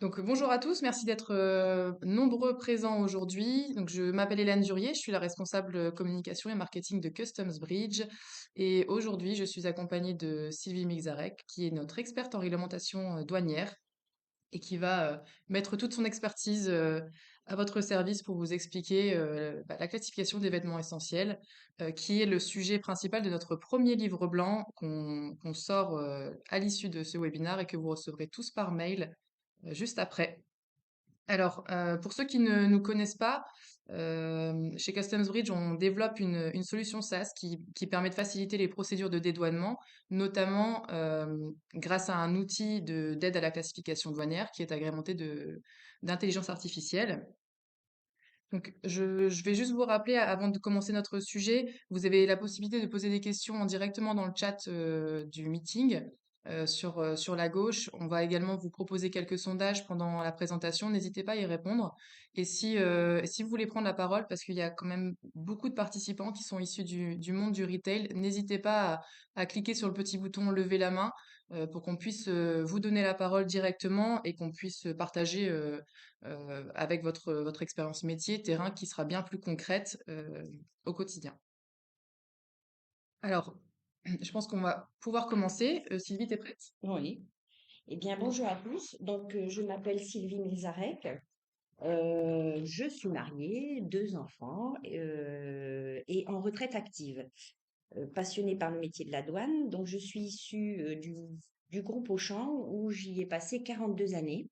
Donc bonjour à tous, merci d'être nombreux présents aujourd'hui. Donc je m'appelle Hélène Durier, je suis la responsable communication et marketing de Customs Bridge et aujourd'hui je suis accompagnée de Sylvie Mixarek qui est notre experte en réglementation douanière et qui va mettre toute son expertise à votre service pour vous expliquer la classification des vêtements essentiels, qui est le sujet principal de notre premier livre blanc qu'on sort à l'issue de ce webinaire et que vous recevrez tous par mail juste après. Alors, pour ceux qui ne nous connaissent pas, chez Customs Bridge, on développe une solution SaaS qui permet de faciliter les procédures de dédouanement, notamment grâce à un outil d'aide à la classification douanière qui est agrémenté d'intelligence artificielle. Donc, je vais juste vous rappeler, avant de commencer notre sujet, vous avez la possibilité de poser des questions directement dans le chat du meeting sur la gauche. On va également vous proposer quelques sondages pendant la présentation. N'hésitez pas à y répondre. Et si vous voulez prendre la parole, parce qu'il y a quand même beaucoup de participants qui sont issus du monde du retail, n'hésitez pas à cliquer sur le petit bouton lever la main pour qu'on puisse vous donner la parole directement et qu'on puisse partager avec votre expérience métier, terrain qui sera bien plus concrète au quotidien. Alors, je pense qu'on va pouvoir commencer. Sylvie, t'es prête? Oui. Eh bien, bonjour à tous. Donc, je m'appelle Sylvie Milzarek. Je suis mariée, deux enfants et en retraite active. Passionnée par le métier de la douane. Donc, je suis issue du groupe Auchan où j'y ai passé 42 années.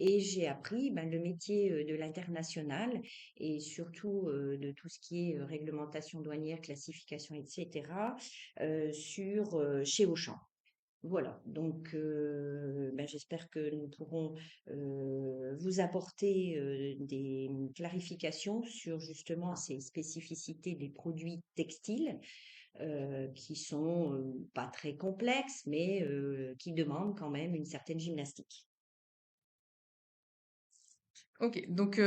Et j'ai appris le métier de l'international et surtout de tout ce qui est réglementation douanière, classification, etc. Chez Auchan. Voilà, donc j'espère que nous pourrons vous apporter des clarifications sur justement ces spécificités des produits textiles qui sont pas très complexes, mais qui demandent quand même une certaine gymnastique. Ok, donc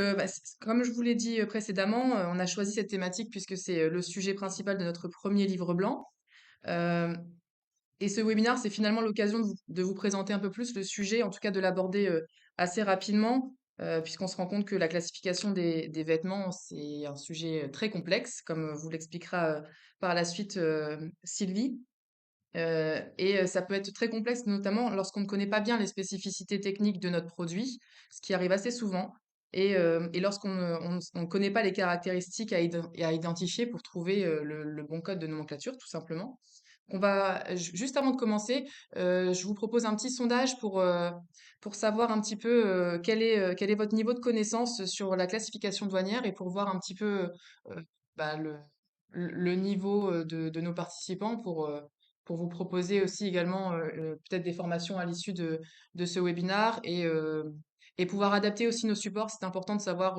comme je vous l'ai dit précédemment, on a choisi cette thématique puisque c'est le sujet principal de notre premier livre blanc. Euh, et ce webinaire, c'est finalement l'occasion de vous présenter un peu plus le sujet, en tout cas de l'aborder assez rapidement, puisqu'on se rend compte que la classification des vêtements, c'est un sujet très complexe, comme vous l'expliquera par la suite Sylvie. Et ça peut être très complexe, notamment lorsqu'on ne connaît pas bien les spécificités techniques de notre produit, ce qui arrive assez souvent, et lorsqu'on ne connaît pas les caractéristiques à identifier pour trouver le bon code de nomenclature, tout simplement. Juste avant de commencer, je vous propose un petit sondage pour savoir un petit peu quel est votre niveau de connaissance sur la classification douanière et pour voir un petit peu euh, bah, le niveau de nos participants pour vous proposer aussi également peut-être des formations à l'issue de ce webinaire et pouvoir adapter aussi nos supports. C'est important de savoir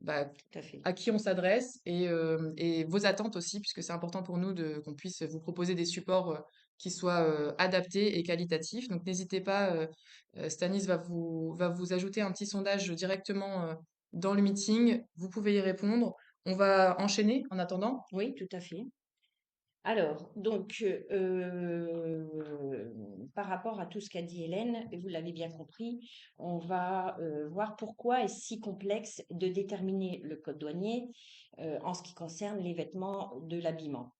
bah, Tout à fait. à qui on s'adresse et vos attentes aussi, puisque c'est important pour nous qu'on puisse vous proposer des supports qui soient adaptés et qualitatifs. Donc n'hésitez pas, Stanis va vous ajouter un petit sondage directement dans le meeting. Vous pouvez y répondre. On va enchaîner en attendant. Oui, tout à fait. Alors, donc, par rapport à tout ce qu'a dit Hélène, et vous l'avez bien compris, on va voir pourquoi est-ce si complexe de déterminer le code douanier en ce qui concerne les vêtements de l'habillement.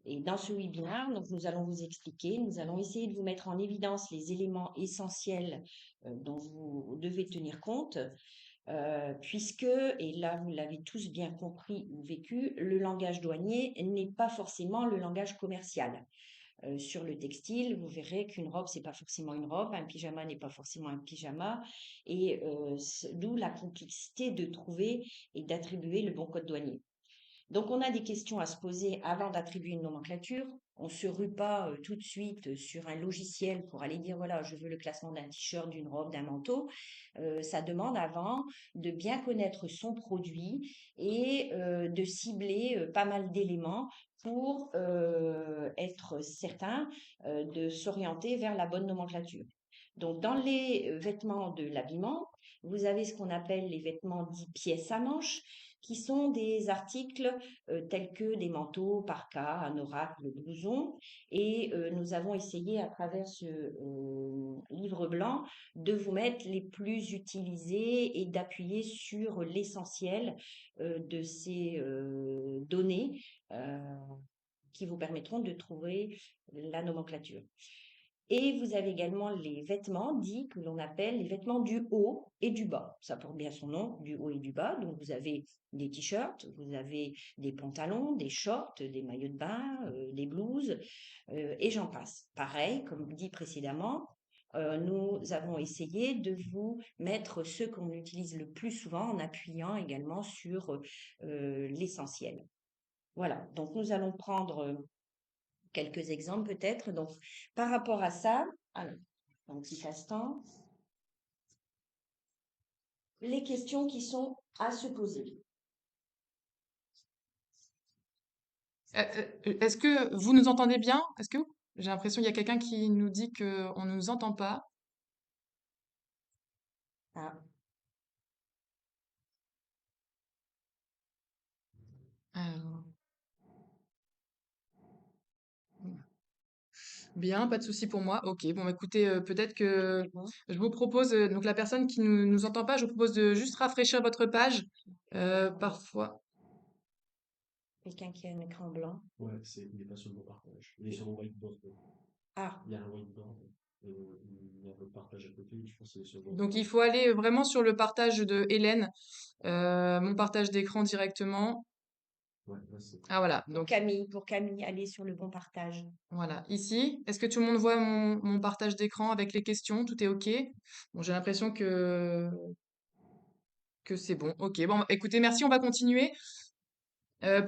Et dans ce webinaire, donc, nous allons vous expliquer, nous allons essayer de vous mettre en évidence les éléments essentiels dont vous devez tenir compte puisque, et là vous l'avez tous bien compris ou vécu, le langage douanier n'est pas forcément le langage commercial. Sur le textile, vous verrez qu'une robe, c'est pas forcément une robe, un pyjama n'est pas forcément un pyjama, et d'où la complexité de trouver et d'attribuer le bon code douanier. Donc, on a des questions à se poser avant d'attribuer une nomenclature. On ne se rue pas tout de suite sur un logiciel pour aller dire, voilà, je veux le classement d'un t-shirt, d'une robe, d'un manteau. Ça demande avant de bien connaître son produit et de cibler pas mal d'éléments pour être certain de s'orienter vers la bonne nomenclature. Donc, dans les vêtements de l'habillement, vous avez ce qu'on appelle les vêtements dits pièces à manches. qui sont des articles tels que des manteaux, parkas, anoraks, le blouson. Et nous avons essayé à travers ce livre blanc de vous mettre les plus utilisés et d'appuyer sur l'essentiel de ces données qui vous permettront de trouver la nomenclature. Et vous avez également les vêtements dits que l'on appelle les vêtements du haut et du bas. Ça porte bien son nom, du haut et du bas. Donc vous avez des t-shirts, vous avez des pantalons, des shorts, des maillots de bain, des blouses, et j'en passe. Pareil, comme dit précédemment, nous avons essayé de vous mettre ceux qu'on utilise le plus souvent en appuyant également sur l'essentiel. Voilà, donc nous allons prendre quelques exemples peut-être. Donc, par rapport à ça, alors, un petit instant, les questions qui sont à se poser. Est-ce que vous nous entendez bien? Est-ce que j'ai l'impression qu'il y a quelqu'un qui nous dit qu'on ne nous entend pas? Ah, Alors, bien, pas de souci pour moi. Ok, bon, bah, écoutez, peut-être que c'est bon. je vous propose, donc la personne qui nous entend pas, je vous propose de juste rafraîchir votre page. Parfois. Quelqu'un qui a un écran blanc. Ouais, il n'est pas sur le partage. Il est sur le whiteboard. Ah, Il y a un whiteboard. Il y a le partage à côté. Je pense que c'est sur le Donc whiteboard. il faut aller vraiment sur le partage de Hélène, mon partage d'écran directement. Ouais, là, c'est. Ah voilà, donc pour Camille, allez sur le bon partage. voilà, ici. Est-ce que tout le monde voit mon partage d'écran avec les questions? Tout est OK? Bon, j'ai l'impression que c'est bon. OK, bon, écoutez, merci, on va continuer.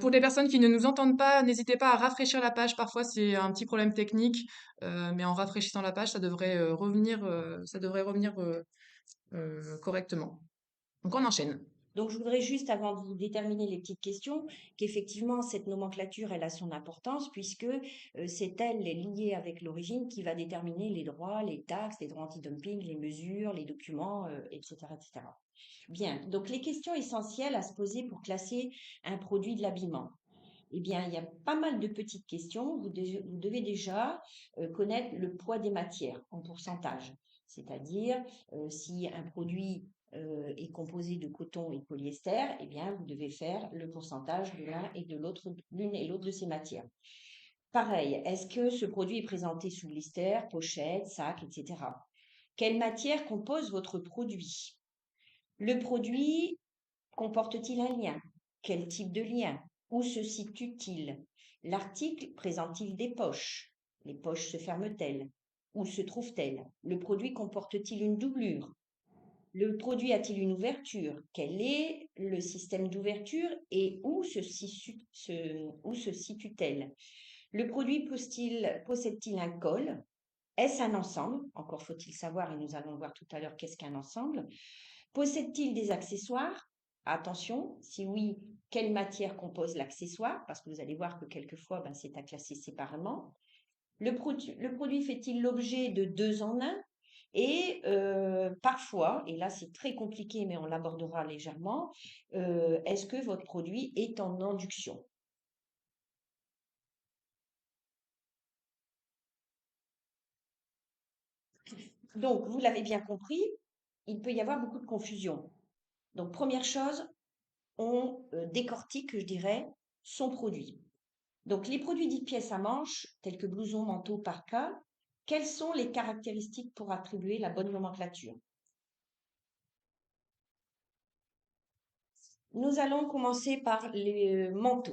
Pour les personnes qui ne nous entendent pas, n'hésitez pas à rafraîchir la page. Parfois, c'est un petit problème technique, mais en rafraîchissant la page, ça devrait revenir correctement. Donc, on enchaîne. Donc, je voudrais juste, avant de vous déterminer les petites questions, qu'effectivement, cette nomenclature, elle a son importance puisque c'est elle liée avec l'origine qui va déterminer les droits, les taxes, les droits anti-dumping, les mesures, les documents, etc., etc. Bien, donc les questions essentielles à se poser pour classer un produit de l'habillement. Eh bien, il y a pas mal de petites questions. Vous devez déjà connaître le poids des matières en pourcentage. C'est-à-dire, si un produit est composé de coton et de polyester, eh bien, vous devez faire le pourcentage de l'un et de l'autre, l'une et l'autre de ces matières. Pareil, est-ce que ce produit est présenté sous blister, pochette, sac, etc. Quelle matière compose votre produit? Le produit comporte-t-il un lien? Quel type de lien? Où se situe-t-il? L'article présente-t-il des poches? Les poches se ferment-elles? Où se trouvent-elles? Le produit comporte-t-il une doublure? Le produit a-t-il une ouverture? Quel est le système d'ouverture et où se situe-t-elle? Le produit possède-t-il un col? Est-ce un ensemble? Encore faut-il savoir, et nous allons voir tout à l'heure qu'est-ce qu'un ensemble. Possède-t-il des accessoires? Attention, si oui, quelle matière compose l'accessoire? Parce que vous allez voir que quelquefois, c'est à classer séparément. Le produit fait-il l'objet de deux en un? Et parfois, et là c'est très compliqué, mais on l'abordera légèrement, est-ce que votre produit est en induction? Donc, vous l'avez bien compris, il peut y avoir beaucoup de confusion. Donc, première chose, on décortique, je dirais, son produit. Donc, les produits dits pièces à manches, tels que blouson, manteau, parka, quelles sont les caractéristiques pour attribuer la bonne nomenclature? Nous allons commencer par les manteaux.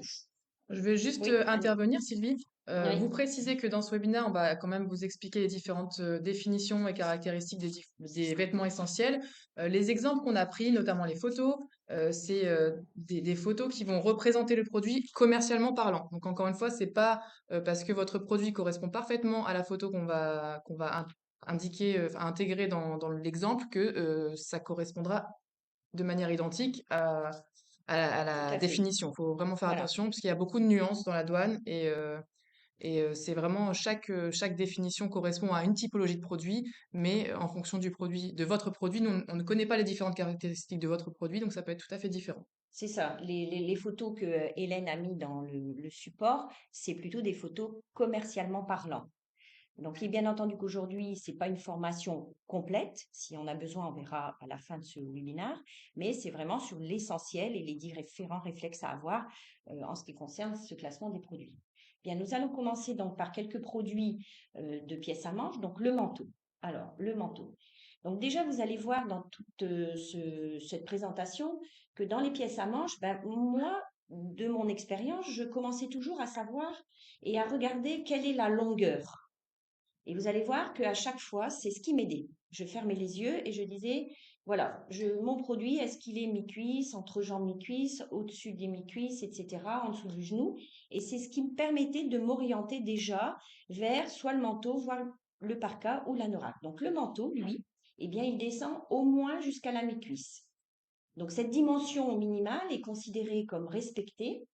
Je vais juste Oui, intervenir, Sylvie. Vous oui. précisez que dans ce webinaire, on va quand même vous expliquer les différentes définitions et caractéristiques des vêtements essentiels. Les exemples qu'on a pris, notamment les photos, c'est des photos qui vont représenter le produit commercialement parlant. Donc encore une fois, c'est pas parce que votre produit correspond parfaitement à la photo qu'on va indiquer, enfin, intégrer dans l'exemple que ça correspondra de manière identique à Tout la à fait. définition. Il faut vraiment faire Voilà. attention parce qu'il y a beaucoup de nuances dans la douane et c'est vraiment chaque définition correspond à une typologie de produit, mais en fonction du produit, de votre produit, nous, on ne connaît pas les différentes caractéristiques de votre produit, donc ça peut être tout à fait différent. C'est ça. Les photos que Hélène a mis dans le support, c'est plutôt des photos commercialement parlant. Donc, et bien entendu qu'aujourd'hui, c'est pas une formation complète. Si on a besoin, on verra à la fin de ce webinaire. Mais c'est vraiment sur l'essentiel et les différents réflexes à avoir en ce qui concerne ce classement des produits. Bien, nous allons commencer donc par quelques produits de pièces à manches. Donc, le manteau. Alors, le manteau. Donc déjà, vous allez voir dans toute cette présentation que dans les pièces à manches, ben, moi, de mon expérience, je commençais toujours à savoir et à regarder quelle est la longueur. Et vous allez voir qu'à chaque fois, c'est ce qui m'aidait. Je fermais les yeux et je disais, voilà, mon produit, est-ce qu'il est mi-cuisse, entre jambes mi-cuisse, au-dessus des mi-cuisses, etc., en dessous du genou. Et c'est ce qui me permettait de m'orienter déjà vers soit le manteau, voire le parka ou l'anorak. Donc le manteau, lui, eh bien, il descend au moins jusqu'à la mi-cuisse. Donc cette dimension minimale est considérée comme respectée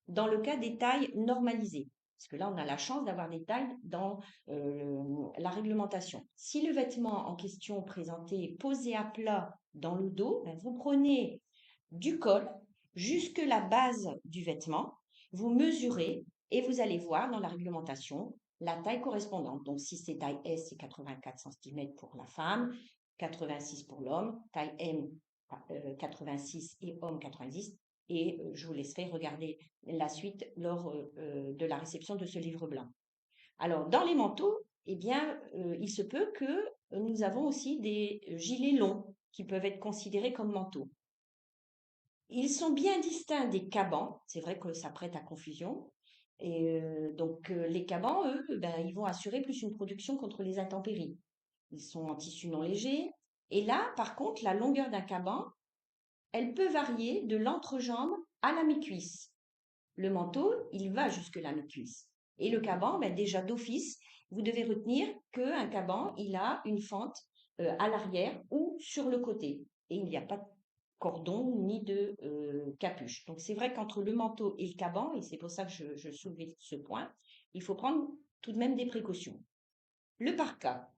dans le cas des tailles normalisées. Parce que là, on a la chance d'avoir des tailles dans la réglementation. Si le vêtement en question présenté posé à plat dans le dos, ben, vous prenez du col jusque la base du vêtement, vous mesurez et vous allez voir dans la réglementation la taille correspondante. Donc si c'est taille S, c'est 84 cm pour la femme, 86 pour l'homme, taille M 86 et homme 90. Et je vous laisserai regarder la suite lors de la réception de ce livre blanc. Alors, dans les manteaux, eh bien, il se peut que nous avons aussi des gilets longs qui peuvent être considérés comme manteaux. Ils sont bien distincts des cabans. C'est vrai que ça prête à confusion. Et donc, les cabans, eux, ben, ils vont assurer plus une protection contre les intempéries. Ils sont en tissu non léger. Et là, par contre, la longueur d'un caban, elle peut varier de l'entrejambe à la mi-cuisse. Le manteau, il va jusque la mi-cuisse. Et le caban, ben déjà d'office, vous devez retenir qu'un caban, il a une fente à l'arrière ou sur le côté. Et il n'y a pas de cordon ni de capuche. Donc c'est vrai qu'entre le manteau et le caban, et c'est pour ça que je soulevais ce point, il faut prendre tout de même des précautions. Le parka.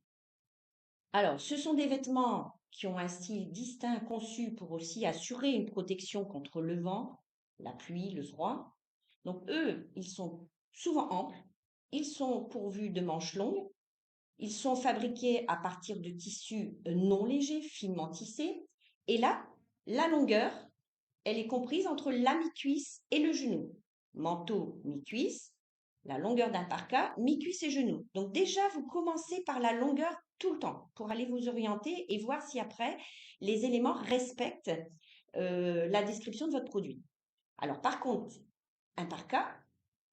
Alors, ce sont des vêtements qui ont un style distinct conçu pour aussi assurer une protection contre le vent, la pluie, le froid. Donc, eux, ils sont souvent amples, ils sont pourvus de manches longues, ils sont fabriqués à partir de tissus non légers, finement tissés. Et là, la longueur, elle est comprise entre la mi-cuisse et le genou. Manteau, mi-cuisse, la longueur d'un parka, mi-cuisse et genou. Donc déjà, vous commencez par la longueur tout le temps pour aller vous orienter et voir si après, les éléments respectent la description de votre produit. Alors par contre, un parka,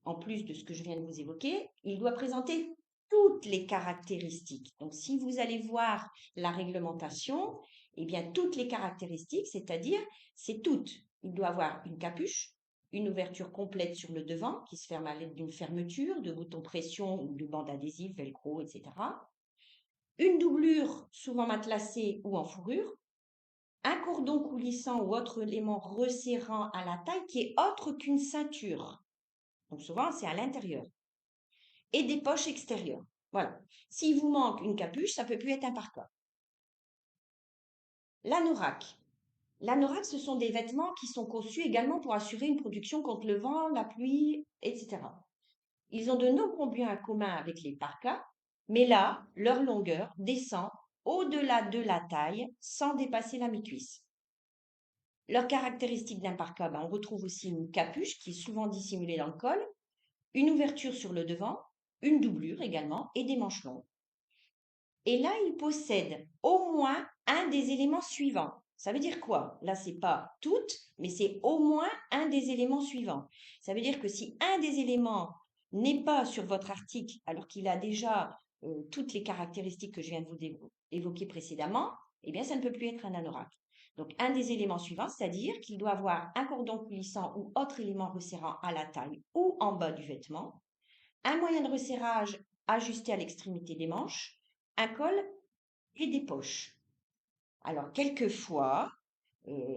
en plus de ce que je viens de vous évoquer, il doit présenter toutes les caractéristiques. Donc si vous allez voir la réglementation, eh bien toutes les caractéristiques, c'est-à-dire c'est toutes. Il doit avoir une capuche, une ouverture complète sur le devant qui se ferme à l'aide d'une fermeture, de boutons pression ou de bande adhésive, velcro, etc. Une doublure souvent matelassée ou en fourrure, un cordon coulissant ou autre élément resserrant à la taille qui est autre qu'une ceinture. Donc souvent c'est à l'intérieur. Et des poches extérieures. Voilà. S'il vous manque une capuche, ça peut plus être un parka. L'anorak. L'anorak, ce sont des vêtements qui sont conçus également pour assurer une protection contre le vent, la pluie, etc. Ils ont de nombreux points communs avec les parkas, mais là, leur longueur descend au-delà de la taille sans dépasser la mi-cuisse. Leurs caractéristiques d'un parka, on retrouve aussi une capuche qui est souvent dissimulée dans le col, une ouverture sur le devant, une doublure également et des manches longues. Et là, il possède au moins un des éléments suivants. Ça veut dire quoi? Là, c'est pas toutes, mais c'est au moins un des éléments suivants. Ça veut dire que si un des éléments n'est pas sur votre article, alors qu'il a déjà toutes les caractéristiques que je viens de vous évoquer précédemment, eh bien, ça ne peut plus être un anorak. Donc, un des éléments suivants, c'est-à-dire qu'il doit avoir un cordon coulissant ou autre élément resserrant à la taille ou en bas du vêtement, un moyen de resserrage ajusté à l'extrémité des manches, un col et des poches. Alors, quelquefois,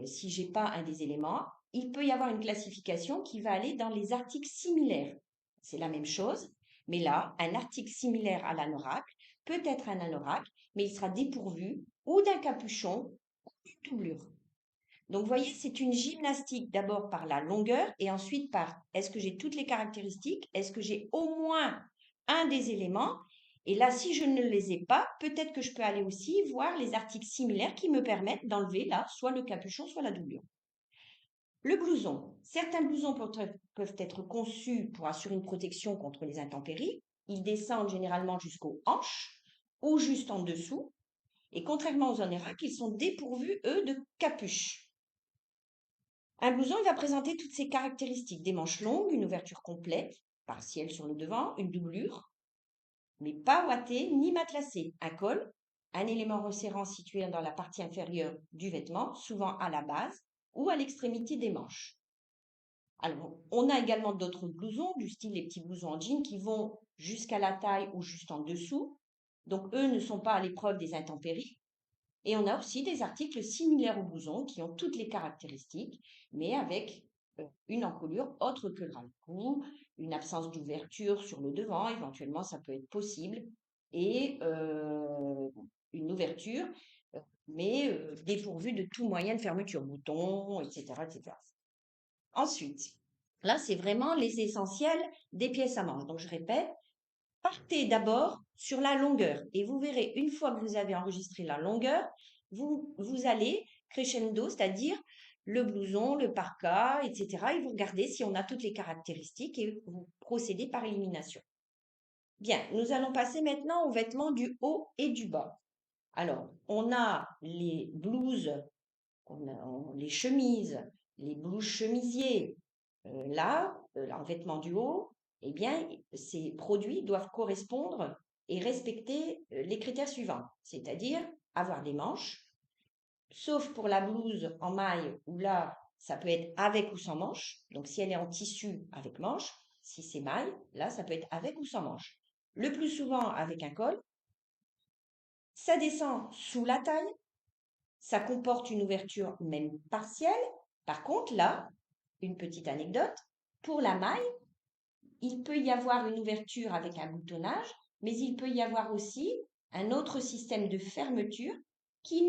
si j'ai pas un des éléments, il peut y avoir une classification qui va aller dans les articles similaires. C'est la même chose, mais là, un article similaire à l'anorak peut être un anorak, mais il sera dépourvu ou d'un capuchon ou d'une doublure. Donc, vous voyez, c'est une gymnastique d'abord par la longueur et ensuite par est-ce que j'ai toutes les caractéristiques, est-ce que j'ai au moins un des éléments. Et là, si je ne les ai pas, peut-être que je peux aller aussi voir les articles similaires qui me permettent d'enlever là, soit le capuchon, soit la doublure. Le blouson. Certains blousons peuvent être conçus pour assurer une protection contre les intempéries. Ils descendent généralement jusqu'aux hanches ou juste en dessous. Et contrairement aux anéraques, ils sont dépourvus, eux, de capuche. Un blouson, il va présenter toutes ses caractéristiques. Des manches longues, une ouverture complète, partielle sur le devant, une doublure, mais pas ouatée ni matelassée. Un col, un élément resserrant situé dans la partie inférieure du vêtement, souvent à la base ou à l'extrémité des manches. Alors, on a également d'autres blousons, du style les petits blousons en jean qui vont jusqu'à la taille ou juste en dessous. Donc, eux ne sont pas à l'épreuve des intempéries. Et on a aussi des articles similaires aux blousons qui ont toutes les caractéristiques, mais avec une encolure autre que le ras-le-cou, une absence d'ouverture sur le devant, éventuellement ça peut être possible, et une ouverture, mais dépourvue de tout moyen de fermeture, bouton, etc., etc. Ensuite, là c'est vraiment les essentiels des pièces à manches. Donc je répète, partez d'abord sur la longueur et vous verrez, une fois que vous avez enregistré la longueur, vous allez crescendo, c'est-à-dire le blouson, le parka, etc. Et vous regardez si on a toutes les caractéristiques et vous procédez par élimination. Bien, nous allons passer maintenant aux vêtements du haut et du bas. Alors, on a les blouses, les chemises, les blouses chemisiers. En vêtements du haut, eh bien, ces produits doivent correspondre et respecter les critères suivants, c'est-à-dire avoir des manches, sauf pour la blouse en maille où là, ça peut être avec ou sans manches. Donc, si elle est en tissu, avec manches. Si c'est maille, là, ça peut être avec ou sans manches. Le plus souvent avec un col. Ça descend sous la taille. Ça comporte une ouverture même partielle. Par contre, là, une petite anecdote, pour la maille, il peut y avoir une ouverture avec un boutonnage, mais il peut y avoir aussi un autre système de fermeture qui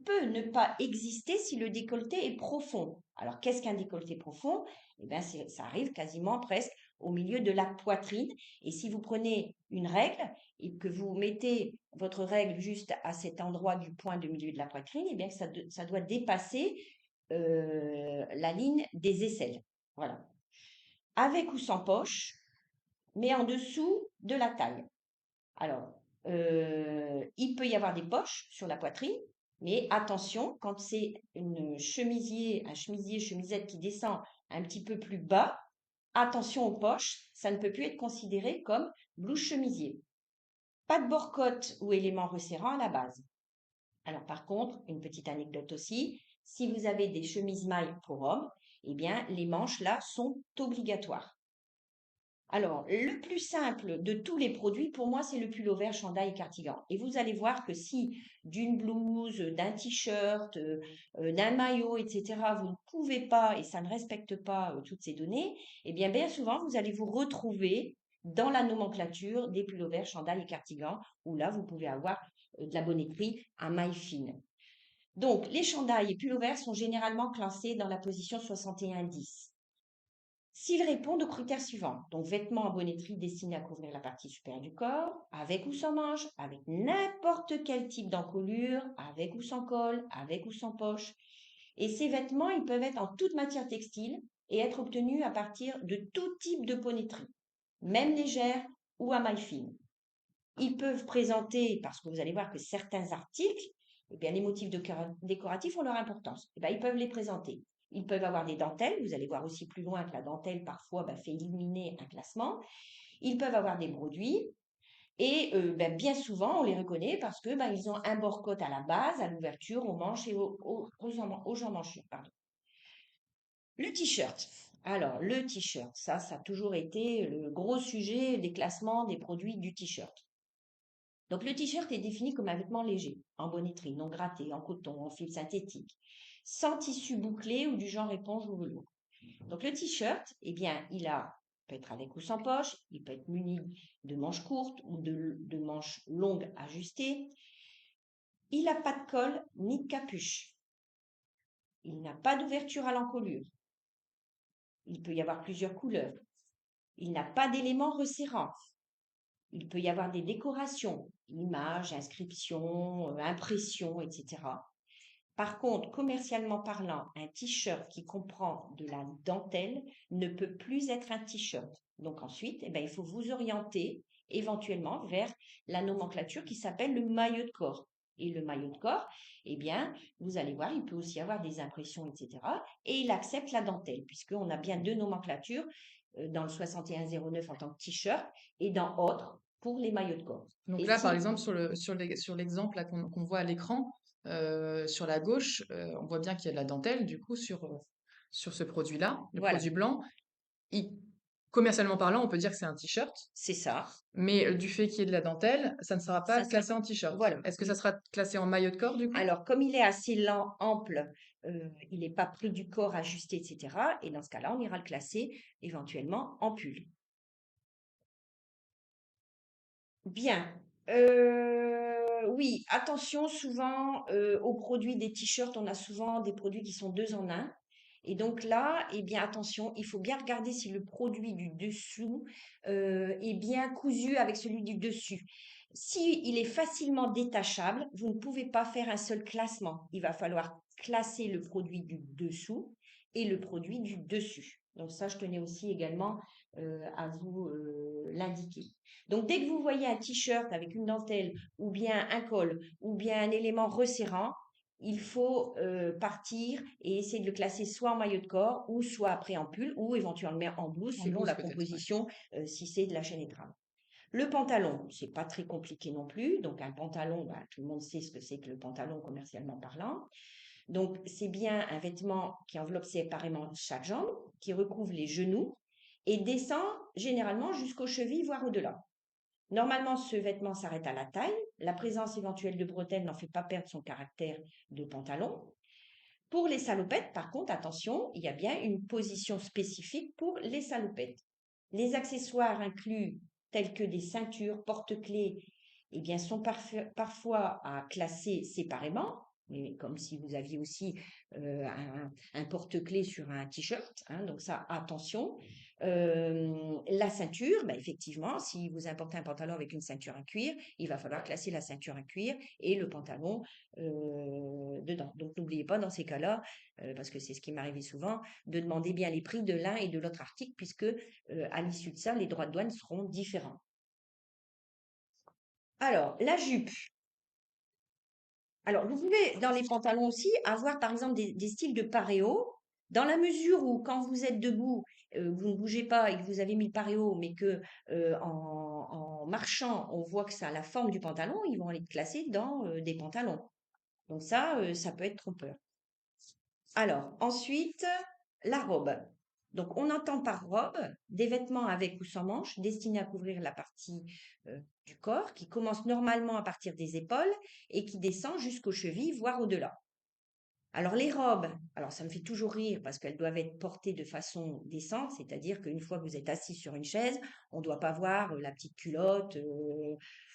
peut ne pas exister si le décolleté est profond. Alors, qu'est-ce qu'un décolleté profond? Eh bien, ça arrive quasiment presque au milieu de la poitrine. Et si vous prenez une règle et que vous mettez votre règle juste à cet endroit du point de milieu de la poitrine, eh bien, ça doit dépasser la ligne des aisselles. Voilà. Avec ou sans poche, mais en dessous de la taille. Alors, il peut y avoir des poches sur la poitrine, mais attention, quand c'est un chemisier, chemisette qui descend un petit peu plus bas, attention aux poches, ça ne peut plus être considéré comme blouse chemisier. Pas de bord-côte ou élément resserrant à la base. Alors par contre, une petite anecdote aussi, si vous avez des chemises mailles pour hommes, eh bien les manches là sont obligatoires. Alors, le plus simple de tous les produits, pour moi, c'est le pullover, chandail et cardigan. Et vous allez voir que si d'une blouse, d'un t-shirt, d'un maillot, etc., vous ne pouvez pas et ça ne respecte pas toutes ces données, eh bien souvent, vous allez vous retrouver dans la nomenclature des pullovers, chandail et cardigans, où là, vous pouvez avoir de la bonneterie à maille fine. Donc, les chandails et pullovers sont généralement classés dans la position 61-10. S'ils répondent aux critères suivants, donc vêtements en bonneterie destinés à couvrir la partie supérieure du corps, avec ou sans manches, avec n'importe quel type d'encolure, avec ou sans col, avec ou sans poche. Et ces vêtements, ils peuvent être en toute matière textile et être obtenus à partir de tout type de bonneterie, même légère ou à maille fine. Ils peuvent présenter, parce que vous allez voir que certains articles, eh bien, les motifs décoratifs ont leur importance. Eh bien, ils peuvent les présenter. Ils peuvent avoir des dentelles. Vous allez voir aussi plus loin que la dentelle, parfois, fait éliminer un classement. Ils peuvent avoir des broderies. Et bien souvent, on les reconnaît parce que ils ont un bord-côte à la base, à l'ouverture, aux manches et aux enmanchures. Pardon. Le t-shirt. Alors, le t-shirt, ça a toujours été le gros sujet des classements des produits du t-shirt. Donc, le t-shirt est défini comme un vêtement léger, en bonneterie, non gratté, en coton, en fil synthétique, sans tissu bouclé ou du genre éponge ou velours. Donc, le t-shirt, eh bien, peut être avec ou sans poche, il peut être muni de manches courtes ou de manches longues ajustées. Il n'a pas de col ni de capuche. il n'a pas d'ouverture à l'encolure, il peut y avoir plusieurs couleurs, il n'a pas d'éléments resserrants, il peut y avoir des décorations, images, inscriptions, impressions, etc. Par contre, commercialement parlant, un t-shirt qui comprend de la dentelle ne peut plus être un t-shirt. Donc ensuite, eh ben, il faut vous orienter éventuellement vers la nomenclature qui s'appelle le maillot de corps. Et le maillot de corps, eh bien, vous allez voir, il peut aussi avoir des impressions, etc. Et il accepte la dentelle, puisqu'on a bien deux nomenclatures dans le 6109 en tant que t-shirt et dans autre pour les maillots de corps. Donc Et là, par si, exemple, sur l'exemple là qu'on voit à l'écran, sur la gauche, on voit bien qu'il y a de la dentelle, du coup, sur ce produit-là, le voilà, produit blanc. Il- Commercialement parlant, on peut dire que c'est un t-shirt, c'est ça. mais du fait qu'il y ait de la dentelle, ça ne sera pas Ça sera, classé en t-shirt. voilà. Est-ce que ça sera classé en maillot de corps, du coup? Alors, comme il est assez lent, ample, il n'est pas pris du corps, ajusté, etc. Et dans ce cas-là, on ira le classer éventuellement en pull. Bien. Oui, attention, souvent, aux produits des t-shirts, on a souvent des produits qui sont deux en un. Et donc là, eh bien, attention, il faut bien regarder si le produit du dessous est bien cousu avec celui du dessus. Si il est facilement détachable, vous ne pouvez pas faire un seul classement. Il va falloir classer le produit du dessous et le produit du dessus. Donc ça, je tenais aussi également à vous l'indiquer. Donc, dès que vous voyez un t-shirt avec une dentelle ou bien un col ou bien un élément resserrant, il faut partir et essayer de le classer soit en maillot de corps ou soit après en pull ou éventuellement en blouse En selon blouse, la peut-être, ouais. composition si c'est de la chaîne étrave. Le pantalon, c'est pas très compliqué non plus. Donc un pantalon, bah, tout le monde sait ce que c'est que le pantalon commercialement parlant. Donc c'est bien un vêtement qui enveloppe séparément chaque jambe, qui recouvre les genoux et descend généralement jusqu'aux chevilles, voire au-delà. Normalement, ce vêtement s'arrête à la taille. La présence éventuelle de bretelles n'en fait pas perdre son caractère de pantalon. Pour les salopettes, par contre, attention, il y a bien une position spécifique pour les salopettes. Les accessoires inclus tels que des ceintures, porte-clés, eh bien, sont parfois à classer séparément, mais comme si vous aviez aussi un porte-clés sur un t-shirt, hein, donc ça, attention. La ceinture, bah, effectivement, si vous importez un pantalon avec une ceinture à cuir, il va falloir classer la ceinture à cuir et le pantalon dedans. Donc n'oubliez pas dans ces cas-là, parce que c'est ce qui m'arrivait souvent, de demander bien les prix de l'un et de l'autre article, puisque à l'issue de ça, les droits de douane seront différents. Alors, la jupe. Alors, vous pouvez, dans les pantalons aussi, avoir par exemple des styles de paréo, dans la mesure où quand vous êtes debout, vous ne bougez pas et que vous avez mis le paréo, mais que en marchant, on voit que ça a la forme du pantalon, ils vont aller te classer dans des pantalons. Donc ça peut être trompeur. Alors, ensuite, la robe. Donc, on entend par robe des vêtements avec ou sans manches destinés à couvrir la partie du corps qui commence normalement à partir des épaules et qui descend jusqu'aux chevilles, voire au-delà. Alors, les robes, alors ça me fait toujours rire parce qu'elles doivent être portées de façon décente, c'est-à-dire qu'une fois que vous êtes assis sur une chaise, on ne doit pas voir la petite culotte,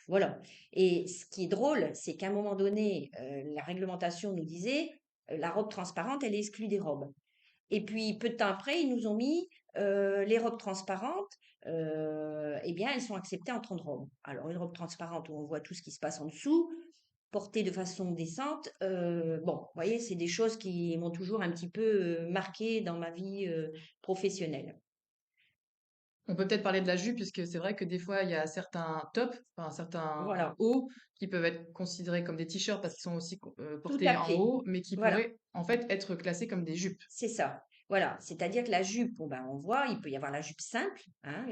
voilà. Et ce qui est drôle, c'est qu'à un moment donné, la réglementation nous disait la robe transparente, elle est exclue des robes. Et puis, peu de temps après, ils nous ont mis les robes transparentes, eh bien, elles sont acceptées en 30 robes. Alors, une robe transparente où on voit tout ce qui se passe en dessous, portée de façon décente, bon, vous voyez, c'est des choses qui m'ont toujours un petit peu marqué dans ma vie professionnelle. On peut peut-être parler de la jupe, puisque c'est vrai que des fois, il y a certains tops, enfin certains Voilà, hauts, qui peuvent être considérés comme des t-shirts parce qu'ils sont aussi tout portés à en fait. haut, mais qui Voilà. pourraient en fait être classés comme des jupes. C'est ça. Voilà, c'est-à-dire que la jupe, bon ben on voit, il peut y avoir la jupe simple, hein,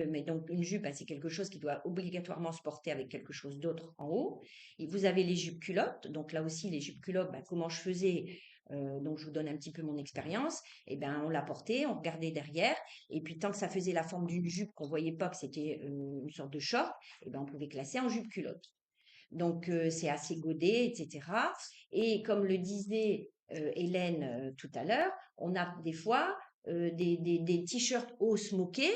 mais donc une jupe, ben, c'est quelque chose qui doit obligatoirement se porter avec quelque chose d'autre en haut. Et vous avez les jupes culottes, donc là aussi les jupes culottes, ben, comment je faisais, donc je vous donne un petit peu mon expérience. Et ben on la portait, on regardait derrière, et puis tant que ça faisait la forme d'une jupe, qu'on voyait pas que c'était une sorte de short, et ben on pouvait classer en jupe culotte. Donc, c'est assez godé, etc. Et comme le disait Hélène tout à l'heure, on a des fois des t-shirts hauts smokés.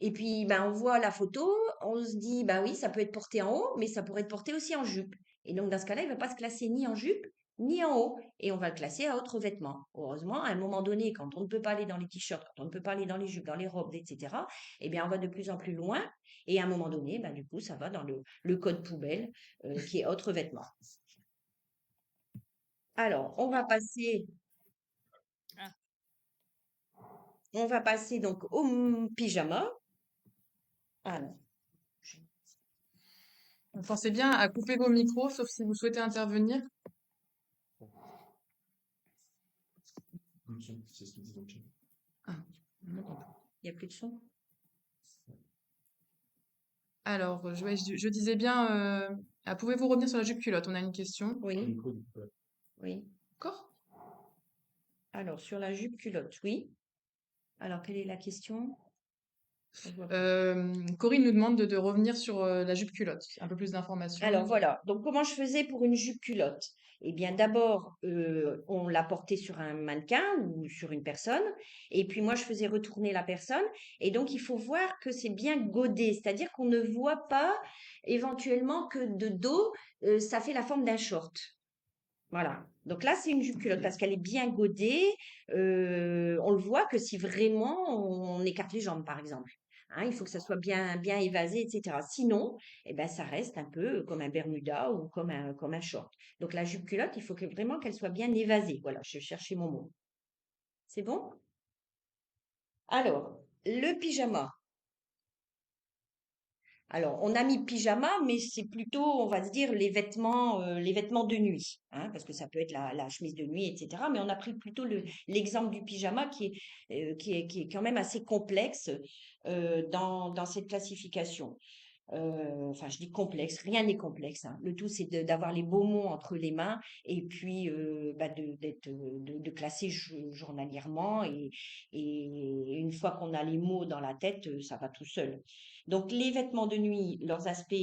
Et puis, ben, on voit la photo, on se dit, ben oui, ça peut être porté en haut, mais ça pourrait être porté aussi en jupe. Et donc, dans ce cas-là, il ne va pas se classer ni en jupe, ni en haut, et on va le classer à autres vêtements. Heureusement, à un moment donné, quand on ne peut pas aller dans les t-shirts, quand on ne peut pas aller dans les jupes, dans les robes, etc., eh bien, on va de plus en plus loin, et à un moment donné, ben, du coup, ça va dans le code poubelle, qui est autres vêtements. Alors, Ah, on va passer donc au pyjama. Alors, Pensez bien à couper vos micros, sauf si vous souhaitez intervenir. Plus de son, c'est ce qu'ils disent dans le chat. Ah, on n'entend pas. il n'y a plus de son. Alors, je disais bien, pouvez-vous revenir sur la jupe culotte? On a une question. Oui, Micro, du coup, ouais. oui. Encore? Alors, sur la jupe culotte, oui. Alors, quelle est la question? On voit pas. Corinne nous demande de revenir sur la jupe culotte. Un peu plus Alors d'informations. voilà, donc comment je faisais pour une jupe culotte? Eh bien d'abord, on la portait sur un mannequin ou sur une personne, et puis moi je faisais retourner la personne, et donc il faut voir que c'est bien godé, c'est-à-dire qu'on ne voit pas éventuellement que de dos, ça fait la forme d'un short. Voilà. Donc là, c'est une jupe culotte parce qu'elle est bien godée. On le voit que si vraiment on écarte les jambes, par exemple. Hein, il faut que ça soit bien, bien évasé, etc. Sinon, eh ben, ça reste un peu comme un bermuda ou comme un short. Donc la jupe culotte, il faut vraiment qu'elle soit bien évasée. Voilà, je cherchais mon mot. C'est bon? Alors, le pyjama. Alors, on a mis pyjama, mais c'est plutôt, on va se dire, les vêtements de nuit, hein, parce que ça peut être la chemise de nuit, etc. Mais on a pris plutôt l'exemple du pyjama qui est quand même assez complexe dans cette classification. Enfin, je dis complexe, rien n'est complexe, hein. Le tout, c'est d'avoir les beaux mots entre les mains et puis bah, de classer journalièrement. Et une fois qu'on a les mots dans la tête, ça va tout seul. Donc, les vêtements de nuit, leurs aspects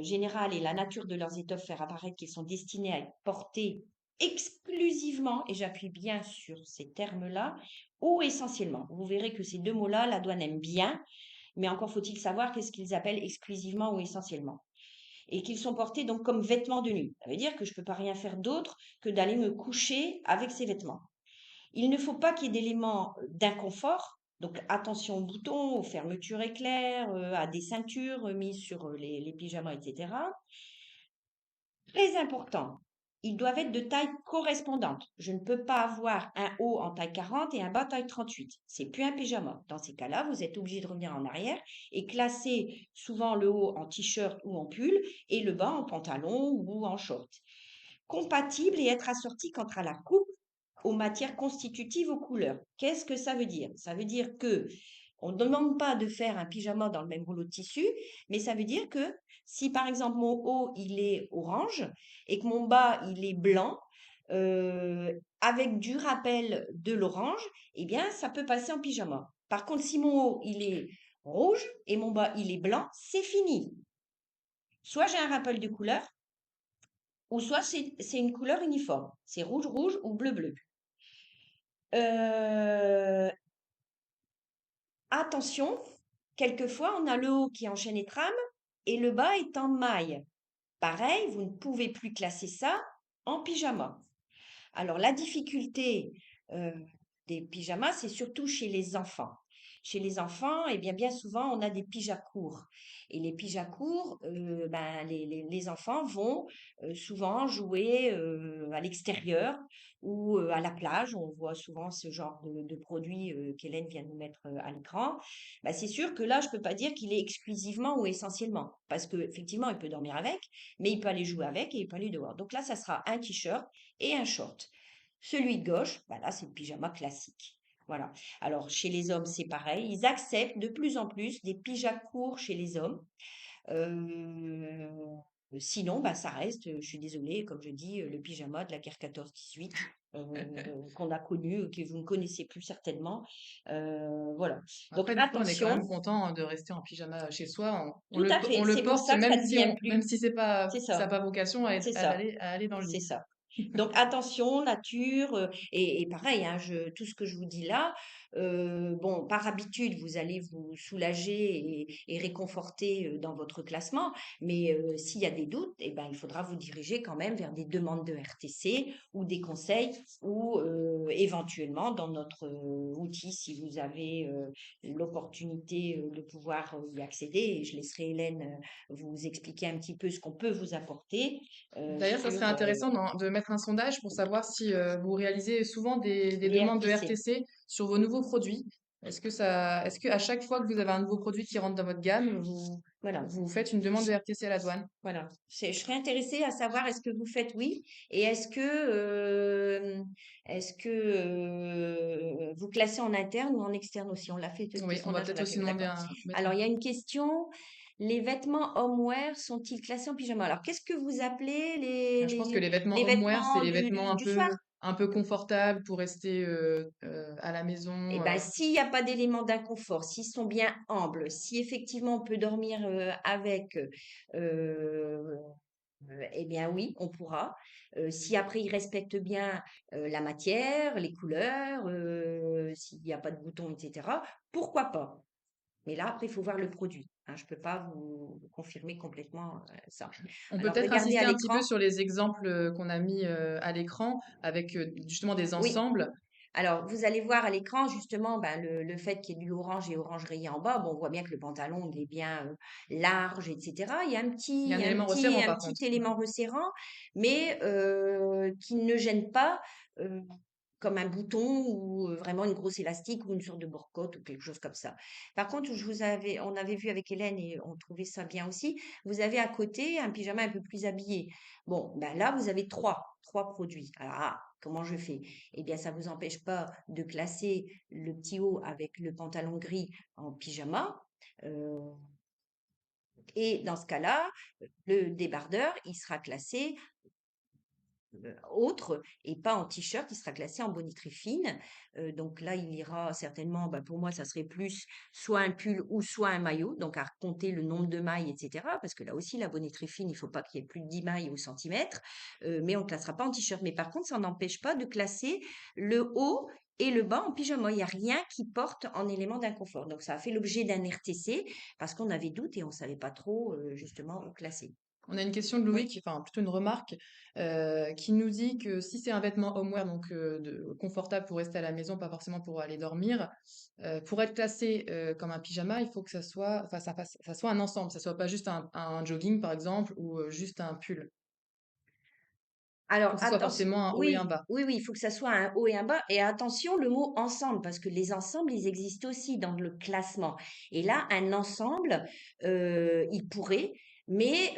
général et la nature de leurs étoffes faire apparaître qu'ils sont destinés à être portés exclusivement, et j'appuie bien sur ces termes-là, ou essentiellement. Vous verrez que ces deux mots-là, la douane aime bien, mais encore faut-il savoir qu'est-ce qu'ils appellent exclusivement ou essentiellement. Et qu'ils sont portés donc comme vêtements de nuit. Ça veut dire que je ne peux pas rien faire d'autre que d'aller me coucher avec ces vêtements. Il ne faut pas qu'il y ait d'éléments d'inconfort. Donc attention aux boutons, aux fermetures éclairs, à des ceintures mises sur les pyjamas, etc. Très important, ils doivent être de taille correspondante. Je ne peux pas avoir un haut en taille 40 et un bas taille 38. C'est plus un pyjama. Dans ces cas-là, vous êtes obligé de revenir en arrière et classer souvent le haut en t-shirt ou en pull et le bas en pantalon ou en short. Compatible et être assorti quant à la coupe, aux matières constitutives, aux couleurs. Qu'est-ce que ça veut dire? Ça veut dire que on ne demande pas de faire un pyjama dans le même rouleau de tissu, mais ça veut dire que si par exemple mon haut il est orange et que mon bas il est blanc, avec du rappel de l'orange, eh bien ça peut passer en pyjama. Par contre, si mon haut il est rouge et mon bas il est blanc, c'est fini. Soit j'ai un rappel de couleur, ou soit c'est une couleur uniforme. C'est rouge, rouge ou bleu, bleu. Attention, quelquefois on a le haut qui est en chaîne et trame et le bas est en maille. Pareil, vous ne pouvez plus classer ça en pyjama. Alors la difficulté des pyjamas, c'est surtout chez les enfants. Chez les enfants, eh bien souvent, on a des pyjas courts. Et les pyjas courts, les enfants vont souvent jouer à l'extérieur ou à la plage. On voit souvent ce genre de produit qu'Hélène vient de nous mettre à l'écran. Bah, c'est sûr que là, je peux pas dire qu'il est exclusivement ou essentiellement. Parce qu'effectivement, il peut dormir avec, mais il peut aller jouer avec et il peut aller dehors. Donc là, ça sera un t-shirt et un short. Celui de gauche, bah là, c'est le pyjama classique. Voilà. Alors, chez les hommes, c'est pareil. Ils acceptent de plus en plus des pyjamas courts chez les hommes. Sinon, bah, ça reste, je suis désolée, comme je dis, le pyjama de la guerre 14-18 qu'on a connu, que vous ne connaissez plus certainement. Voilà. Donc, Après, du coup, on est quand attention. même content de rester en pyjama chez soi. Tout à fait. On le C'est pour porte ça que ça même ne si devient même plus. si c'est pas, C'est ça n'a ça. pas vocation C'est ça. à aller dans le C'est lit. ça. Donc attention, nature, et pareil, hein, tout ce que je vous dis là, bon, par habitude, vous allez vous soulager et réconforter dans votre classement, mais s'il y a des doutes, eh ben, il faudra vous diriger quand même vers des demandes de RTC ou des conseils ou éventuellement dans notre outil, si vous avez l'opportunité de pouvoir y accéder, et je laisserai Hélène vous expliquer un petit peu ce qu'on peut vous apporter D'ailleurs, ça serait sur intéressant de mettre un sondage pour savoir si vous réalisez souvent des les demandes de RTC. RTC sur vos nouveaux produits. Est-ce que à chaque fois que vous avez un nouveau produit qui rentre dans votre gamme, Voilà. vous faites une demande de RTC à la douane? Voilà. Je serais intéressée à savoir est-ce que vous faites oui et est-ce que vous classez en interne ou en externe aussi. On l'a fait, ce Oui, on va sondage, on peut-être l'a aussi fait. demander D'accord. mettre Alors, il y a une question. Les vêtements homeware sont-ils classés en pyjama? Alors, qu'est-ce que vous appelez je pense que les les vêtements homeware, c'est vêtements les vêtements du soir? un peu confortables pour rester à la Eh maison. ben, s'il n'y a pas d'éléments d'inconfort, s'ils sont bien amples, si effectivement on peut dormir avec, eh bien oui, on pourra. Si après ils respectent bien la matière, les couleurs, s'il n'y a pas de boutons, etc., pourquoi pas? Mais là, après, il faut voir le produit, hein. Je ne peux pas vous confirmer complètement ça. On peut Alors, peut-être regardez à insister un petit peu l'écran. sur les exemples qu'on a mis à l'écran avec justement des Oui, ensembles. alors, vous allez voir à l'écran justement ben, le fait qu'il y ait du orange et orange rayé en bas. Bon, on voit bien que le pantalon il est bien large, etc. Il y a Il y a un élément resserrant un par petit contre. élément resserrant, mais qui ne gêne pas, euh, comme un bouton ou vraiment une grosse élastique ou une sorte de borcotte ou quelque chose comme ça. Par contre, on avait vu avec Hélène et on trouvait ça bien aussi. Vous avez à côté un pyjama un peu plus habillé. Bon, ben là, vous avez trois produits. Alors, comment je fais? Eh bien, ça ne vous empêche pas de classer le petit haut avec le pantalon gris en pyjama. euh, et dans ce cas-là, le débardeur, il sera classé autre et pas en t-shirt, il sera classé en bonneterie fine. Donc là, il ira certainement, bah, pour moi, ça serait plus soit un pull ou soit un maillot, donc à compter le nombre de mailles, etc. Parce que là aussi, la bonneterie fine, il ne faut pas qu'il y ait plus de 10 mailles au centimètre, mais on ne classera pas en t-shirt. Mais par contre, ça n'empêche pas de classer le haut et le bas en pyjama. Il n'y a rien qui porte en élément d'inconfort. Donc ça a fait l'objet d'un RTC parce qu'on avait doute et on ne savait pas trop justement classer. On a une question de Oui. Louis, enfin plutôt une remarque, qui nous dit que si c'est un vêtement homeware, donc confortable pour rester à la maison, pas forcément pour aller dormir, pour être classé comme un pyjama, il faut que ça soit, enfin ça soit un ensemble, ça soit pas juste un jogging par exemple ou juste un pull. Il faut Alors, que ce soit attention, forcément un haut et un oui, bas. oui, oui, il faut que ça soit un haut et un bas. Et attention, le mot ensemble, parce que les ensembles, ils existent aussi dans le classement. Et là, un ensemble, il pourrait, mais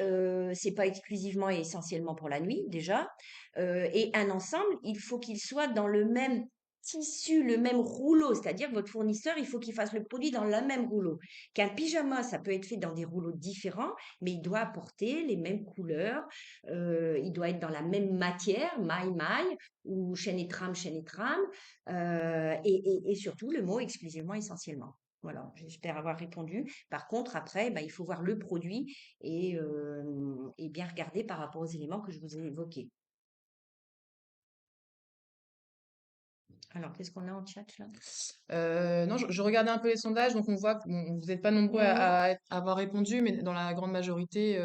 c'est pas exclusivement et essentiellement pour la nuit, déjà. Et un ensemble, il faut qu'il soit dans le même tissu, le même rouleau, c'est-à-dire que votre fournisseur, il faut qu'il fasse le produit dans le même rouleau. Qu'un pyjama, ça peut être fait dans des rouleaux différents, mais il doit apporter les mêmes couleurs, il doit être dans la même matière, maille-maille, ou chaîne et trame, et surtout le mot exclusivement essentiellement. Voilà, j'espère avoir répondu. Par contre, après, bah, il faut voir le produit et bien regarder par rapport aux éléments que je vous ai évoqués. Alors, qu'est-ce qu'on a en chat là? Non, je regardais un peu les sondages, donc on voit que bon, vous n'êtes pas nombreux Mhm. à avoir répondu, mais dans la grande majorité,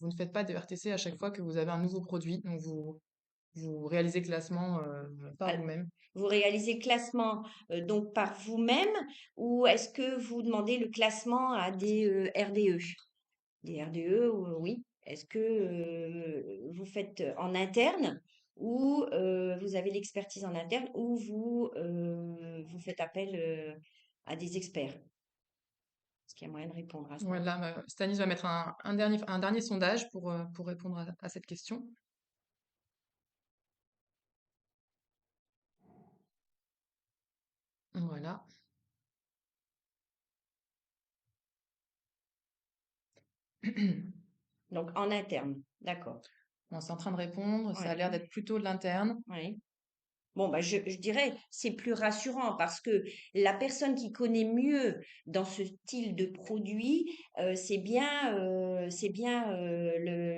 vous ne faites pas de RTC à chaque fois que vous avez un nouveau produit, donc vous réalisez le classement par Alors, vous-même. vous réalisez le classement donc par vous-même ou est-ce que vous demandez le classement à des RDE? Des RDE, oui. Est-ce que vous faites en interne ou vous avez l'expertise en interne ou vous faites appel à des experts? Est-ce qu'il y a moyen de répondre à ça? Ouais, là, Stanis va mettre un dernier sondage pour répondre à cette question. Voilà. Donc en interne, d'accord. Bon, c'est en train de répondre, ça a l'air Oui, d'être plutôt de l'interne. oui. Bon, bah, je dirais, c'est plus rassurant parce que la personne qui connaît mieux dans ce style de produit,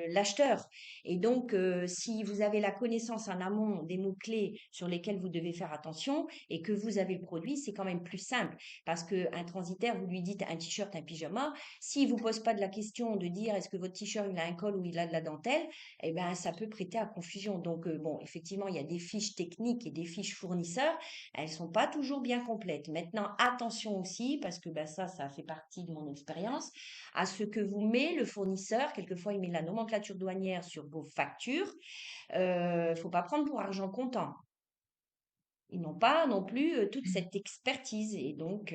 l'acheteur. Et donc, si vous avez la connaissance en amont des mots-clés sur lesquels vous devez faire attention et que vous avez le produit, c'est quand même plus simple. Parce qu'un transitaire, vous lui dites un t-shirt, un pyjama, s'il vous pose pas de la question de dire est-ce que votre t-shirt il a un col ou il a de la dentelle, eh ben, ça peut prêter à confusion. Donc, bon, effectivement, il y a des fiches techniques et des fiches fournisseurs. Elles sont pas toujours bien complètes. Maintenant, attention aussi, parce que ben, ça fait partie de mon expérience, à ce que vous met le fournisseur. Quelquefois, il met la nomenclature douanière sur vos factures. Faut pas prendre pour argent comptant. Ils n'ont pas non plus toute cette expertise. Et donc,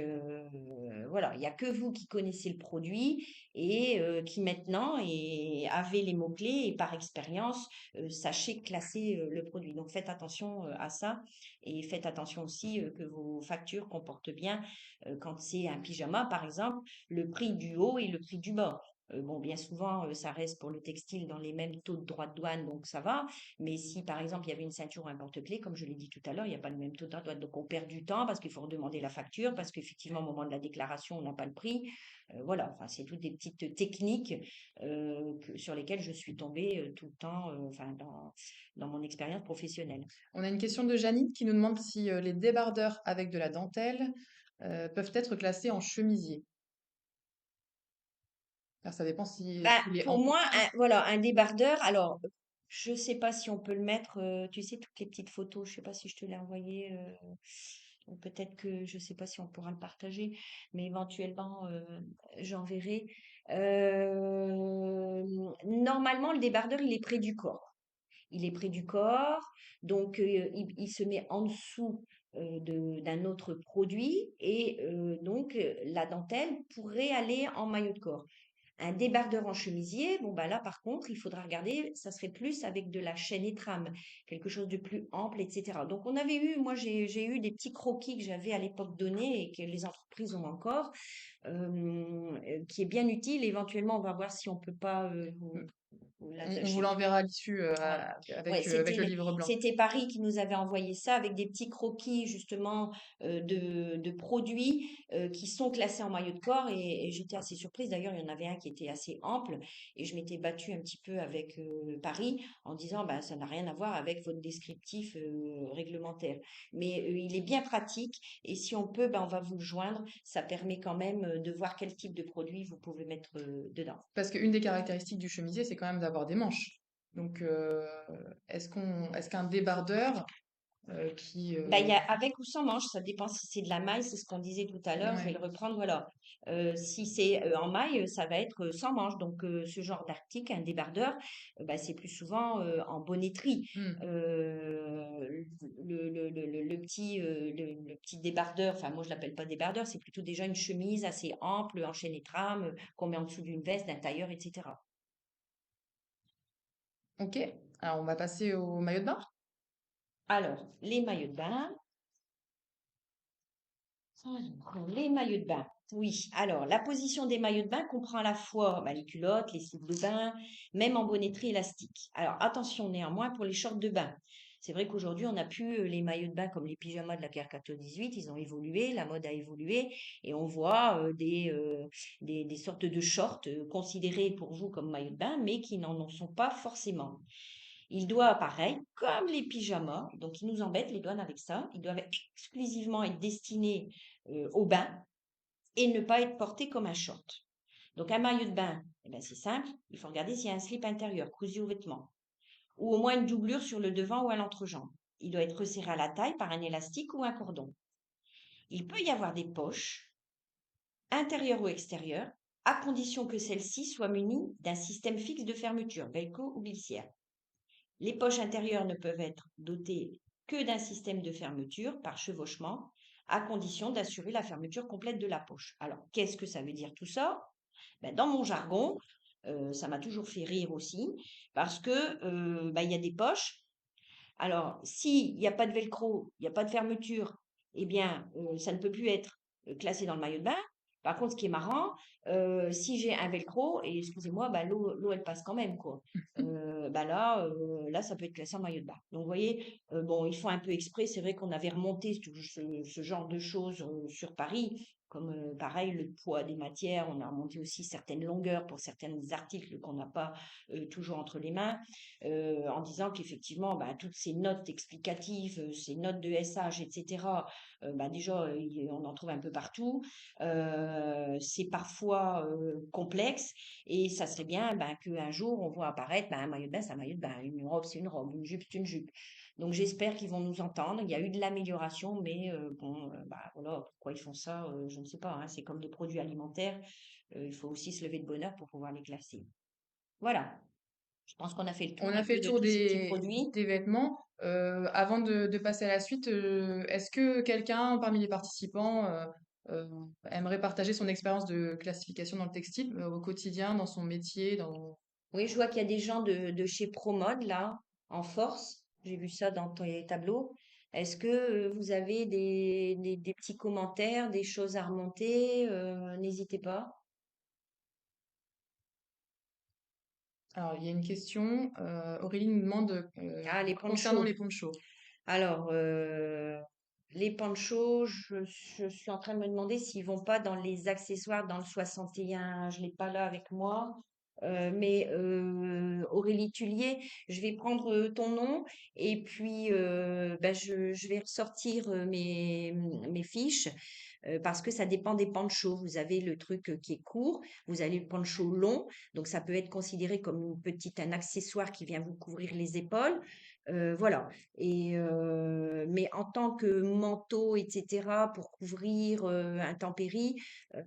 voilà, il n'y a que vous qui connaissez le produit et qui maintenant avez les mots-clés et par expérience, sachez classer le produit. Donc, faites attention à ça et faites attention aussi que vos factures comportent bien, quand c'est un pyjama, par exemple, le prix du haut et le prix du bas. Bon, bien souvent, ça reste pour le textile dans les mêmes taux de droits de douane, donc ça va. Mais si, par exemple, il y avait une ceinture ou un porte-clés, comme je l'ai dit tout à l'heure, il n'y a pas le même taux de droits de douane. Donc, on perd du temps parce qu'il faut redemander la facture, parce qu'effectivement, au moment de la déclaration, on n'a pas le prix. Voilà, enfin, c'est toutes des petites techniques sur lesquelles je suis tombée tout le temps, enfin, dans mon expérience professionnelle. On a une question de Janine qui nous demande si les débardeurs avec de la dentelle peuvent être classés en chemisier. Alors, ça dépend Bah, s'il est pour ample. moi, voilà, un débardeur. Alors, je sais pas si on peut le mettre. Tu sais, toutes les petites photos. Je sais pas si je te l'ai envoyé. Ou peut-être que je sais pas si on pourra le partager, mais éventuellement, j'enverrai. Normalement, le débardeur, il est près du corps. Il est près du corps, donc il se met en dessous d'un autre produit et donc la dentelle pourrait aller en maillot de corps. Un débardeur en chemisier, bon bah là par contre, il faudra regarder, ça serait plus avec de la chaîne et trame, quelque chose de plus ample, etc. Donc on avait eu, moi j'ai eu des petits croquis que j'avais à l'époque donnés et que les entreprises ont encore, qui est bien utile. Éventuellement, on va voir si on peut pas vous On vous l'attacher. l'enverra à l'issue Voilà. Ouais, avec le livre blanc. c'était Paris qui nous avait envoyé ça avec des petits croquis justement de produits qui sont classés en maillot de corps et j'étais assez surprise. D'ailleurs, il y en avait un qui était assez ample et je m'étais battue un petit peu avec Paris en disant bah ça n'a rien à voir avec votre descriptif réglementaire. Mais il est bien pratique et si on peut, ben on va vous le joindre. Ça permet quand même de voir quel type de produit vous pouvez mettre dedans. Parce qu'une des caractéristiques du chemisier, c'est quand même d'avoir des manches. Donc, est-ce qu'un débardeur qui... Bah, il y a avec ou sans manche, ça dépend si c'est de la maille, c'est ce qu'on disait tout à l'heure, je vais ouais. le reprendre, voilà. Si c'est en maille, ça va être sans manche. Donc, ce genre d'article, un débardeur, bah, c'est plus souvent en bonneterie. Hmm. Le petit débardeur, enfin, moi je l'appelle pas débardeur, c'est plutôt déjà une chemise assez ample, en chaîne et trame, qu'on met en dessous d'une veste, d'un tailleur, etc. Ok. Alors, on va passer au maillot de bain. Alors, les maillots de bain. Alors, les maillots de bain. Oui, alors la position des maillots de bain comprend à la fois bah, les culottes, les slips de bain, même en bonneterie élastique. Alors attention néanmoins pour les shorts de bain. C'est vrai qu'aujourd'hui, on n'a plus les maillots de bain comme les pyjamas de la Guerre 18, ils ont évolué, la mode a évolué et on voit des sortes de shorts considérés pour vous comme maillots de bain, mais qui n'en sont pas forcément. Il doit, pareil, comme les pyjamas, donc ils nous embêtent les douanes avec ça, ils doivent exclusivement être destinés au bain et ne pas être portés comme un short. Donc un maillot de bain, eh ben, c'est simple, il faut regarder s'il y a un slip intérieur cousu au vêtement, ou au moins une doublure sur le devant ou à l'entrejambe. Il doit être resserré à la taille par un élastique ou un cordon. Il peut y avoir des poches, intérieures ou extérieures, à condition que celles-ci soient munies d'un système fixe de fermeture, velcro ou glissière. Les poches intérieures ne peuvent être dotées que d'un système de fermeture par chevauchement, à condition d'assurer la fermeture complète de la poche. Alors, qu'est-ce que ça veut dire tout ça? Ben, dans mon jargon, ça m'a toujours fait rire aussi, parce que ben, il y a des poches. Alors, s'il n'y a pas de velcro, il n'y a pas de fermeture, eh bien, ça ne peut plus être classé dans le maillot de bain, Par contre, ce qui est marrant, si j'ai un velcro, et excusez-moi, bah, l'eau, elle passe quand même, quoi. Bah là, ça peut être classé en maillot de bain. Donc, vous voyez, bon, ils font un peu exprès. C'est vrai qu'on avait remonté ce genre de choses sur Paris, comme pareil, le poids des matières. On a remonté aussi certaines longueurs pour certains articles qu'on n'a pas toujours entre les mains, en disant qu'effectivement, bah, toutes ces notes explicatives, ces notes de SH, etc., bah, déjà, on en trouve un peu partout. C'est parfois complexe et ça serait bien ben, qu'un jour on voit apparaître ben, un maillot de bain, c'est un maillot de bain, une robe, c'est une robe, une jupe, c'est une jupe. Donc j'espère qu'ils vont nous entendre. Il y a eu de l'amélioration, mais bon, bah, voilà, pourquoi ils font ça, je ne sais pas, hein. C'est comme des produits alimentaires. Il faut aussi se lever de bonne heure pour pouvoir les classer. Voilà, je pense qu'on a fait le On tour a un fait peu le de tour tous ces petits produits. des vêtements. Avant de passer à la suite, est-ce que quelqu'un parmi les participants euh, aimerait partager son expérience de classification dans le textile au quotidien, dans son métier, dans... Oui, je vois qu'il y a des gens de chez ProMode, là, en force. J'ai vu ça dans tes tableaux. Est-ce que vous avez des petits commentaires, des choses à remonter? N'hésitez pas. Alors, il y a une question. Aurélie nous demande Ah, les concernant ponchos. les ponchos. Alors, les ponchos, je suis en train de me demander s'ils vont pas dans les accessoires dans le 61. Je l'ai pas là avec moi. Mais Aurélie Tullier, je vais prendre ton nom et puis ben, je vais ressortir mes fiches parce que ça dépend des ponchos. Vous avez le truc qui est court, vous avez le poncho long, donc ça peut être considéré comme un accessoire qui vient vous couvrir les épaules. Voilà. Mais en tant que manteau, etc., pour couvrir intempéries, euh,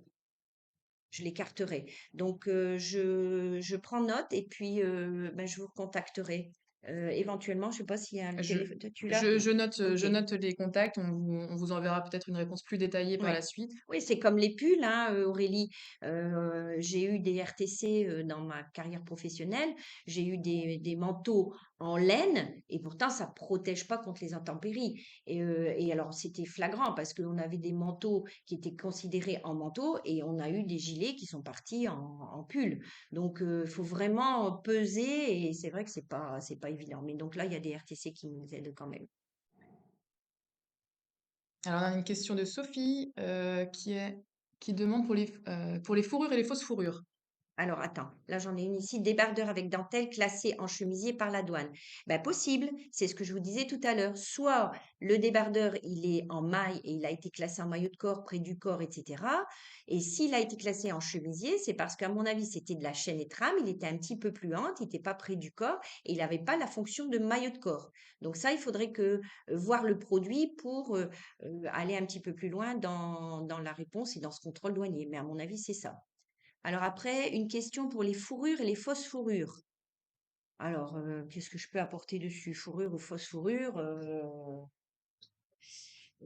je l'écarterai. Donc, je prends note et puis ben, je vous contacterai. Éventuellement, je ne sais pas s'il y a un Je, téléphone. Tu l'as? Ok. je note les contacts. On vous enverra peut-être une réponse plus détaillée par Oui. la suite. Oui, c'est comme les pulls, hein, Aurélie. J'ai eu des RTC dans ma carrière professionnelle. J'ai eu des manteaux en laine et pourtant ça protège pas contre les intempéries. Et alors c'était flagrant parce qu'on avait des manteaux qui étaient considérés en manteau et on a eu des gilets qui sont partis en pull. Donc il faut vraiment peser et c'est vrai que c'est pas évident. Mais donc là il y a des RTC qui nous aident quand même. Alors, on a une question de Sophie qui demande pour les fourrures et les fausses fourrures. Alors, attends, là j'en ai une ici, débardeur avec dentelle classé en chemisier par la douane. Ben, possible, c'est ce que je vous disais tout à l'heure. Soit le débardeur, il est en maille et il a été classé en maillot de corps, près du corps, etc. Et s'il a été classé en chemisier, c'est parce qu'à mon avis, c'était de la chaîne et trame, il était un petit peu plus haut, il n'était pas près du corps et il n'avait pas la fonction de maillot de corps. Donc ça, il faudrait que voir le produit pour aller un petit peu plus loin dans la réponse et dans ce contrôle douanier. Mais à mon avis, c'est ça. Alors après, une question pour les fourrures et les fausses fourrures. Alors, qu'est-ce que je peux apporter dessus? Fourrure ou fausse fourrure?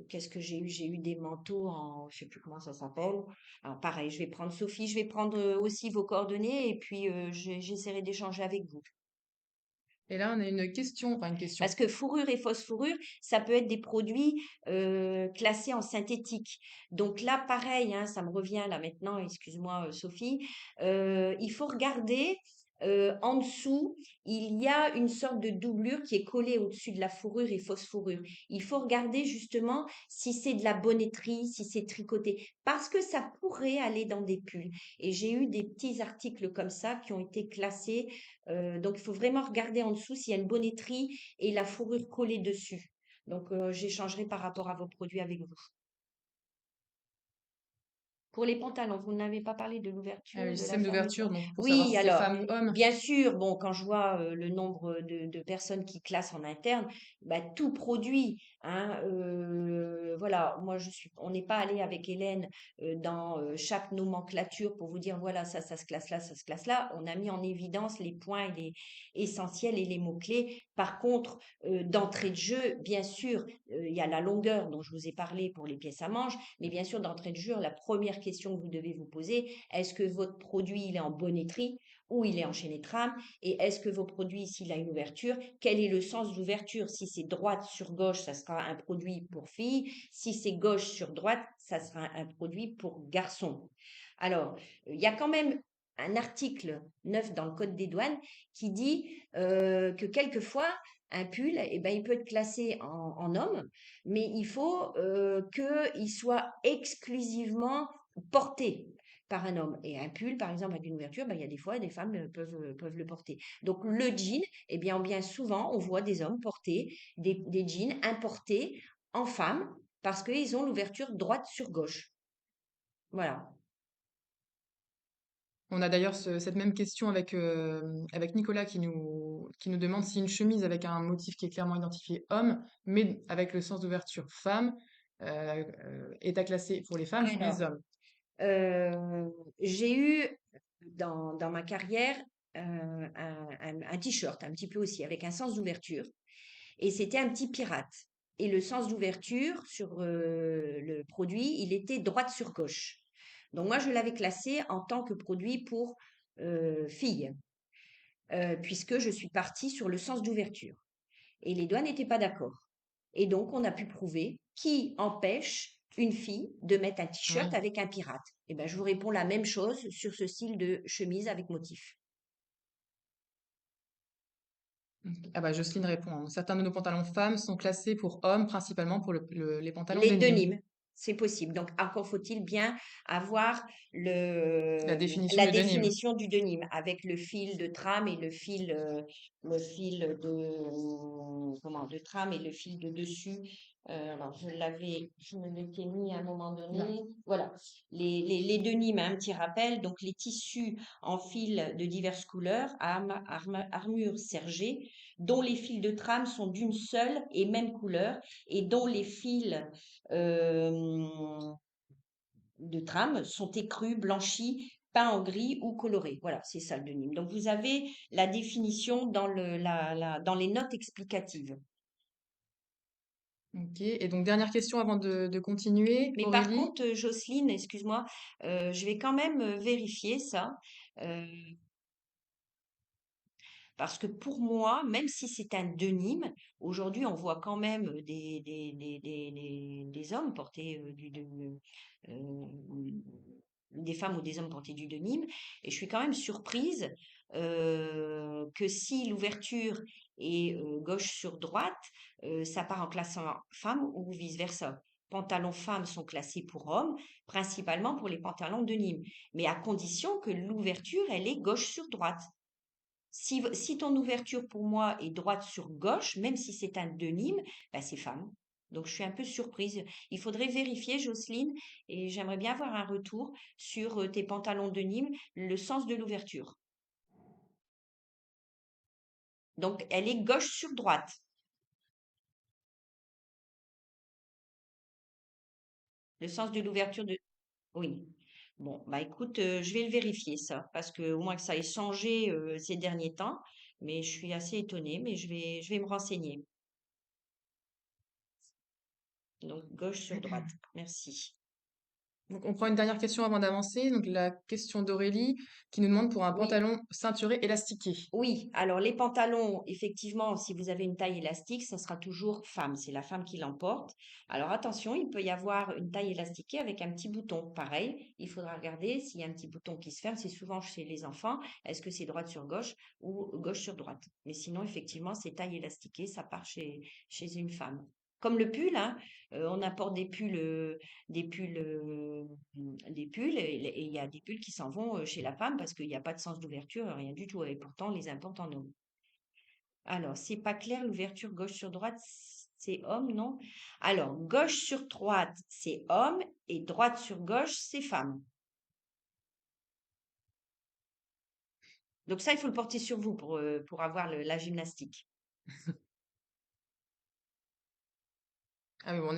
Qu'est-ce que j'ai eu? J'ai eu des manteaux en, je sais plus comment ça s'appelle. Alors pareil, je vais prendre Sophie, je vais prendre aussi vos coordonnées et puis j'essaierai d'échanger avec vous. Et là, on a une question, enfin une question. Parce que fourrure et fausse fourrure, ça peut être des produits classés en synthétique. Donc là, pareil, hein, ça me revient là maintenant, excuse-moi Sophie, il faut regarder en dessous, il y a une sorte de doublure qui est collée au-dessus de la fourrure et fausse fourrure. Il faut regarder justement si c'est de la bonneterie, si c'est tricoté, parce que ça pourrait aller dans des pulls. Et j'ai eu des petits articles comme ça qui ont été classés donc, il faut vraiment regarder en dessous s'il y a une bonneterie et la fourrure collée dessus. Donc, j'échangerai par rapport à vos produits avec vous. Pour les pantalons, vous n'avez pas parlé de l'ouverture, Le de la système d'ouverture, fermeture. donc pour savoir Oui, si c'est alors, femme ou homme. bien sûr, bon, quand je vois le nombre de personnes qui classent en interne, bah, tout produit, hein, voilà, moi on n'est pas allé avec Hélène dans chaque nomenclature pour vous dire voilà, ça se classe là, ça se classe là. On a mis en évidence les points et les essentiels et les mots-clés. Par contre, d'entrée de jeu, bien sûr, il y a la longueur dont je vous ai parlé pour les pièces à manches, mais bien sûr, d'entrée de jeu, la première question que vous devez vous poser, est-ce que votre produit il est en bonneterie où il est enchaîné trame, et est-ce que vos produits, s'il a une ouverture, quel est le sens de l'ouverture? Si c'est droite sur gauche, ça sera un produit pour fille. Si c'est gauche sur droite, ça sera un produit pour garçon. Alors, il y a quand même un article 9 dans le Code des douanes qui dit que quelquefois, un pull, eh ben, il peut être classé en homme, mais il faut qu'il soit exclusivement porté par un homme. Et un pull, par exemple, avec une ouverture, ben, il y a des fois, des femmes peuvent le porter. Donc, le jean, eh bien souvent, on voit des hommes porter des jeans importés en femme parce qu'ils ont l'ouverture droite sur gauche. Voilà. On a d'ailleurs cette même question avec Nicolas qui nous demande si une chemise avec un motif qui est clairement identifié homme, mais avec le sens d'ouverture femme, est à classer pour les femmes ou pour les Alors, hommes. euh, j'ai eu dans ma carrière un t-shirt, un petit peu aussi, avec un sens d'ouverture. Et c'était un petit pirate. Et le sens d'ouverture sur le produit, il était droite sur gauche. Donc moi, je l'avais classé en tant que produit pour filles, puisque je suis partie sur le sens d'ouverture. Et les douanes n'étaient pas d'accord. Et donc, on a pu prouver qui empêche une fille de mettre un t-shirt Oui. avec un pirate. Et ben, je vous réponds la même chose sur ce style de chemise avec motif. Ah bah Jocelyne répond, hein. Certains de nos pantalons femmes sont classés pour hommes, principalement pour les pantalons Les denim. denimes, c'est possible. Donc, encore faut-il bien avoir La définition la de denim. définition du denim avec le fil de trame et le fil de trame et le fil de dessus. Alors, je me l'étais mis à un moment Là. donné. Voilà, les denims, un petit rappel. Donc, les tissus en fil de diverses couleurs, armure sergée, dont les fils de trame sont d'une seule et même couleur et dont les fils euh, de trame sont écrus, blanchis, peints en gris ou colorés. Voilà, c'est ça le denim. Donc vous avez la définition dans les notes explicatives. Ok. Et donc, dernière question avant de continuer. Mais par Aurélie, contre, Jocelyne, excuse-moi, je vais quand même vérifier ça. euh, Parce que pour moi, même si c'est un denim, aujourd'hui, on voit quand même des hommes porter euh, des femmes ou des hommes porter du denim. Et je suis quand même surprise que si l'ouverture est gauche sur droite, ça part en classant femme ou vice-versa. Pantalons femmes sont classés pour hommes, principalement pour les pantalons denim, mais à condition que l'ouverture, elle est gauche sur droite. Si ton ouverture pour moi est droite sur gauche, même si c'est un denim, bah c'est femme. Donc je suis un peu surprise. Il faudrait vérifier, Jocelyne, et j'aimerais bien avoir un retour sur tes pantalons denim, le sens de l'ouverture. Donc elle est gauche sur droite. Le sens de l'ouverture de... Oui. Bon, bah écoute, je vais le vérifier ça, parce que au moins que ça ait changé ces derniers temps, mais je suis assez étonnée, mais je vais me renseigner. Donc gauche sur droite. Merci. donc on prend une dernière question avant d'avancer. Donc, la question d'Aurélie qui nous demande pour un Oui. pantalon ceinturé élastiqué. Oui, alors les pantalons, effectivement, si vous avez une taille élastique, ça sera toujours femme, c'est la femme qui l'emporte. Alors attention, il peut y avoir une taille élastiquée avec un petit bouton. Pareil, il faudra regarder s'il y a un petit bouton qui se ferme, c'est souvent chez les enfants, est-ce que c'est droite sur gauche ou gauche sur droite. Mais sinon, effectivement, c'est taille élastiquée, ça part chez une femme. Comme le pull, hein, on apporte des pulls, des pulls et il y a des pulls qui s'en vont chez la femme parce qu'il n'y a pas de sens d'ouverture, rien du tout. Et pourtant, on les importe en homme. Alors, c'est pas clair, l'ouverture gauche sur droite, c'est homme, non? Alors, gauche sur droite, c'est homme et droite sur gauche, c'est femme. Donc ça, il faut le porter sur vous pour avoir la gymnastique. Ah oui, bon, on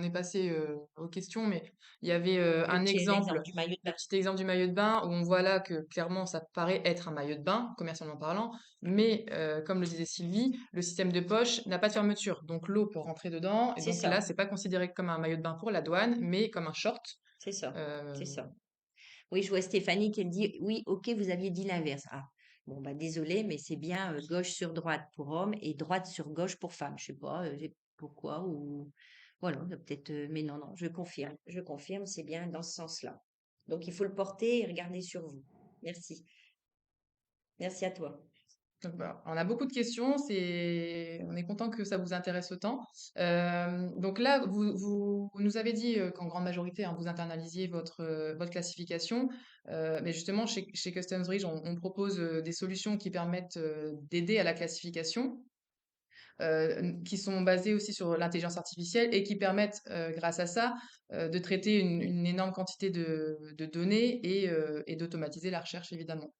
est passé aux questions, mais il y avait Le un petit exemple exemple, du maillot de le bain. petit exemple du maillot de bain, où on voit là que clairement ça paraît être un maillot de bain, commercialement parlant, mais comme le disait Sylvie, le système de poche n'a pas de fermeture, donc l'eau peut rentrer dedans, et C'est donc là, ça, c'est pas considéré comme un maillot de bain pour la douane, mais comme un short. c'est ça, Euh, c'est ça. Oui, je vois Stéphanie qui me dit, oui, ok, vous aviez dit l'inverse. Ah, bon, bah désolé, mais c'est bien gauche sur droite pour homme et droite sur gauche pour femme. Je sais pas pourquoi ou voilà, peut-être, mais non, non, je confirme, c'est bien dans ce sens-là. Donc il faut le porter et regarder sur vous. Merci, merci à toi. Donc voilà, on a beaucoup de questions, on est content que ça vous intéresse autant. Donc là, vous nous avez dit qu'en grande majorité, hein, vous internalisiez votre classification, mais justement, chez Customs Bridge, on propose des solutions qui permettent d'aider à la classification, qui sont basées aussi sur l'intelligence artificielle et qui permettent, grâce à ça, de traiter une énorme quantité de données et d'automatiser la recherche, évidemment.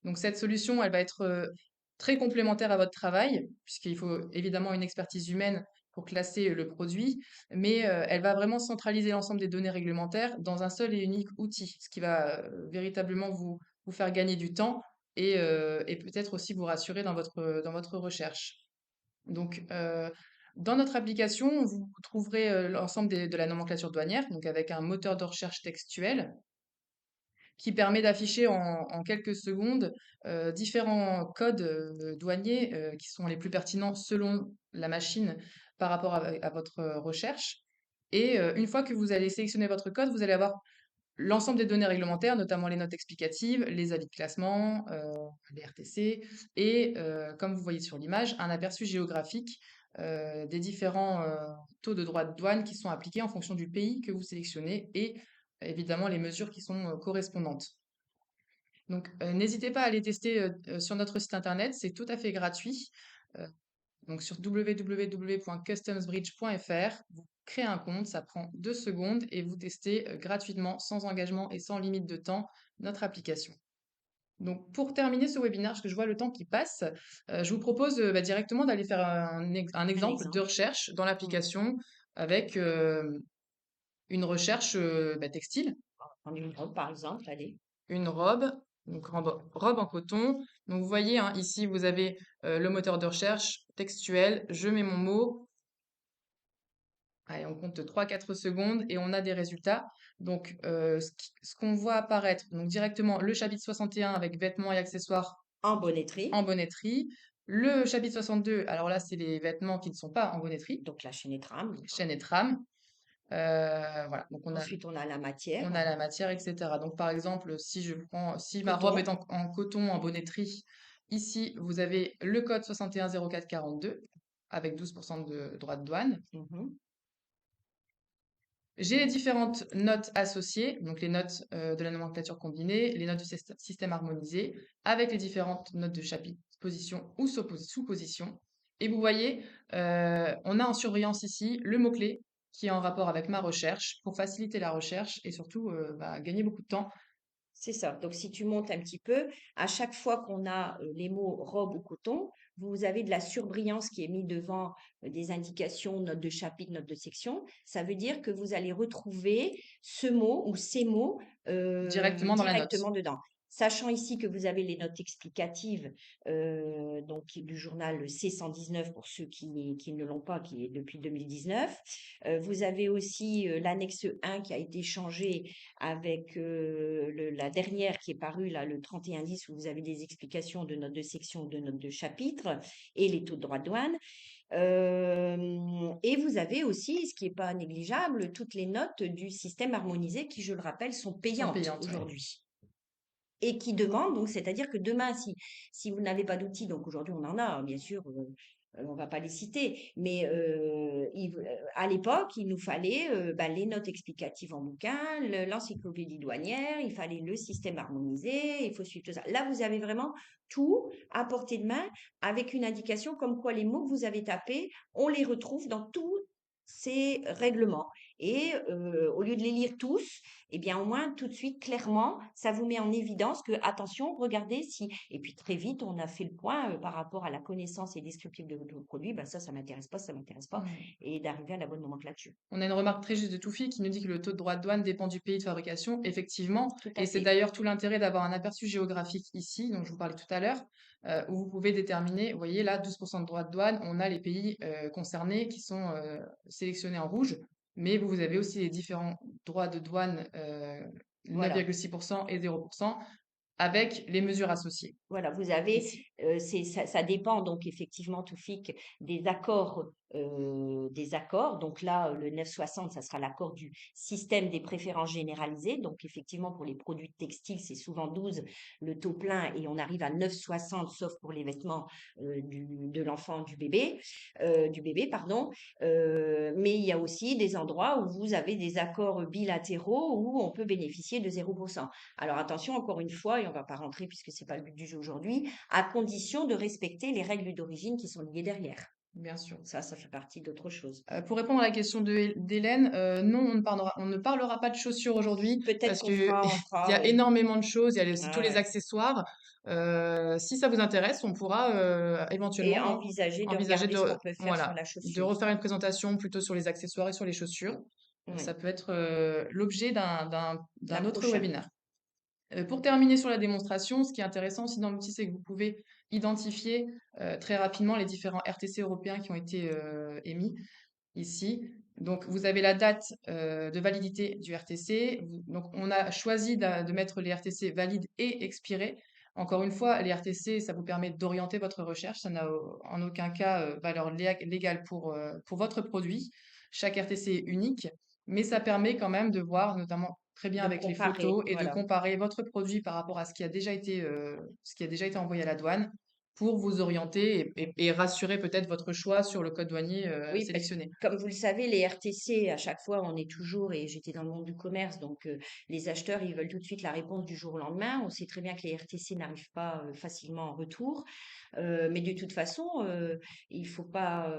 Donc cette solution, elle va être très complémentaire à votre travail, puisqu'il faut évidemment une expertise humaine pour classer le produit, mais elle va vraiment centraliser l'ensemble des données réglementaires dans un seul et unique outil, ce qui va véritablement vous faire gagner du temps et peut-être aussi vous rassurer dans votre recherche. Donc, dans notre application, vous trouverez l'ensemble de la nomenclature douanière, donc avec un moteur de recherche textuel qui permet d'afficher en quelques secondes différents codes douaniers qui sont les plus pertinents selon la machine par rapport à votre recherche. Et une fois que vous allez sélectionner votre code, vous allez avoir l'ensemble des données réglementaires, notamment les notes explicatives, les avis de classement, les RTC, et comme vous voyez sur l'image, un aperçu géographique des différents taux de droits de douane qui sont appliqués en fonction du pays que vous sélectionnez et évidemment les mesures qui sont correspondantes. Donc, n'hésitez pas à aller tester sur notre site internet, c'est tout à fait gratuit. Euh, donc, sur www.customsbridge.fr, vous créez un compte, ça prend 2 secondes et vous testez gratuitement, sans engagement et sans limite de temps, notre application. Donc, pour terminer ce webinaire, parce que je vois le temps qui passe, je vous propose directement d'aller faire un Un exemple de exemple. recherche dans Mhm. l'application avec une recherche textile. On va prendre une robe, par exemple, allez. Une robe, donc robe en coton. Donc vous voyez, hein, ici vous avez le moteur de recherche textuel, je mets mon mot, allez, on compte 3-4 secondes et on a des résultats. Donc ce qu'on voit apparaître, donc directement le chapitre 61 avec vêtements et accessoires En bonneterie, en bonneterie. Le chapitre 62, alors là c'est les vêtements qui ne sont pas en bonneterie, donc la chaîne et trame. chaîne et trame. Voilà, donc Ensuite, on a la matière, on a la matière, etc. Donc, par exemple, si ma robe est coton. en coton, en bonneterie, ici, vous avez le code 610442 avec 12% de droits de douane. Mhm. J'ai les différentes notes associées, donc les notes de la nomenclature combinée, les notes du système harmonisé, avec les différentes notes de chapitre, position ou sous-position. Et vous voyez, on a en surbrillance ici le mot-clé qui est en rapport avec ma recherche pour faciliter la recherche et surtout gagner beaucoup de temps. C'est ça. Donc, si tu montes un petit peu, à chaque fois qu'on a les mots robe ou coton, vous avez de la surbrillance qui est mise devant des indications, notes de chapitre, notes de section. Ça veut dire que vous allez retrouver ce mot ou ces mots Directement dans la note. directement dedans. Sachant ici que vous avez les notes explicatives donc du journal C119 pour ceux qui ne l'ont pas, qui est depuis 2019. Vous avez aussi l'annexe 1 qui a été changée avec la dernière qui est parue, là, le 3110, où vous avez des explications de notes de section, de notes de chapitre et les taux de droit de douane. Et vous avez aussi, ce qui n'est pas négligeable, toutes les notes du système harmonisé qui, je le rappelle, sont Sont payantes payantes, ouais. aujourd'hui et qui demandent, donc c'est-à-dire que demain, si vous n'avez pas d'outils, donc aujourd'hui on en a, bien sûr, on va pas les citer, mais à l'époque, il nous fallait les notes explicatives en bouquin, l'encyclopédie douanière, il fallait le système harmonisé, il faut suivre tout ça. Là, vous avez vraiment tout à portée de main avec une indication comme quoi les mots que vous avez tapés, on les retrouve dans tous ces règlements. Et au lieu de les lire tous, eh bien au moins tout de suite, clairement, ça vous met en évidence que, attention, regardez si... Et puis très vite, on a fait le point par rapport à la connaissance et descriptif de votre produit, ben ça m'intéresse pas, ça m'intéresse pas, Mm. et d'arriver à la bonne nomenclature. On a une remarque très juste de Toufi qui nous dit que le taux de droit de douane dépend du pays de fabrication, effectivement, Tout à et c'est fait. d'ailleurs tout l'intérêt d'avoir un aperçu géographique ici, dont je vous parlais tout à l'heure, où vous pouvez déterminer, vous voyez là, 12% de droits de douane, on a les pays concernés qui sont sélectionnés en rouge, mais vous avez aussi les différents droits de douane Voilà. 9,6% et 0% avec les mesures associées Voilà, vous avez, ici. ça dépend donc effectivement, Toufik, des accords, des accords. Donc là, le 960, ça sera l'accord du système des préférences généralisées. Donc effectivement, pour les produits textiles, c'est souvent 12 le taux plein et on arrive à 960, sauf pour les vêtements de l'enfant, du bébé, pardon. Mais il y a aussi des endroits où vous avez des accords bilatéraux où on peut bénéficier de 0%. Alors attention, encore une fois, et on ne va pas rentrer puisque ce n'est pas le but du jeu aujourd'hui, à condition de respecter les règles d'origine qui sont liées derrière. Bien sûr. Ça fait partie d'autre chose. Pour répondre à la question d'Hélène, non, on ne parlera pas de chaussures aujourd'hui Peut-être parce qu'on que fera, on il y fera, a énormément de choses, il y a aussi tous ah les ouais. accessoires. Si ça vous intéresse, on pourra Et éventuellement envisager de envisager regarder ce qu'on peut faire sur voilà, la de chaussure. refaire une présentation plutôt sur les accessoires et sur les chaussures. Ça Oui, peut être l'objet la d'un autre prochaine. webinaire. Pour terminer sur la démonstration, ce qui est intéressant aussi dans l'outil, c'est que vous pouvez identifier très rapidement les différents RTC européens qui ont été émis ici. Donc, vous avez la date de validité du RTC. Donc, on a choisi de mettre les RTC valides et expirés. Encore une fois, les RTC, ça vous permet d'orienter votre recherche. Ça n'a en aucun cas valeur légale pour votre produit. Chaque RTC est unique, mais ça permet quand même de voir, notamment très bien De avec les comparer, photos, et de voilà. comparer votre produit par rapport à ce qui a déjà été envoyé à la douane pour vous orienter et rassurer peut-être votre choix sur le code douanier Oui, parce que sélectionné. comme vous le savez, les RTC, à chaque fois, on est toujours, et j'étais dans le monde du commerce, donc les acheteurs, ils veulent tout de suite la réponse du jour au lendemain. On sait très bien que les RTC n'arrivent pas facilement en retour. Mais de toute façon, il faut pas,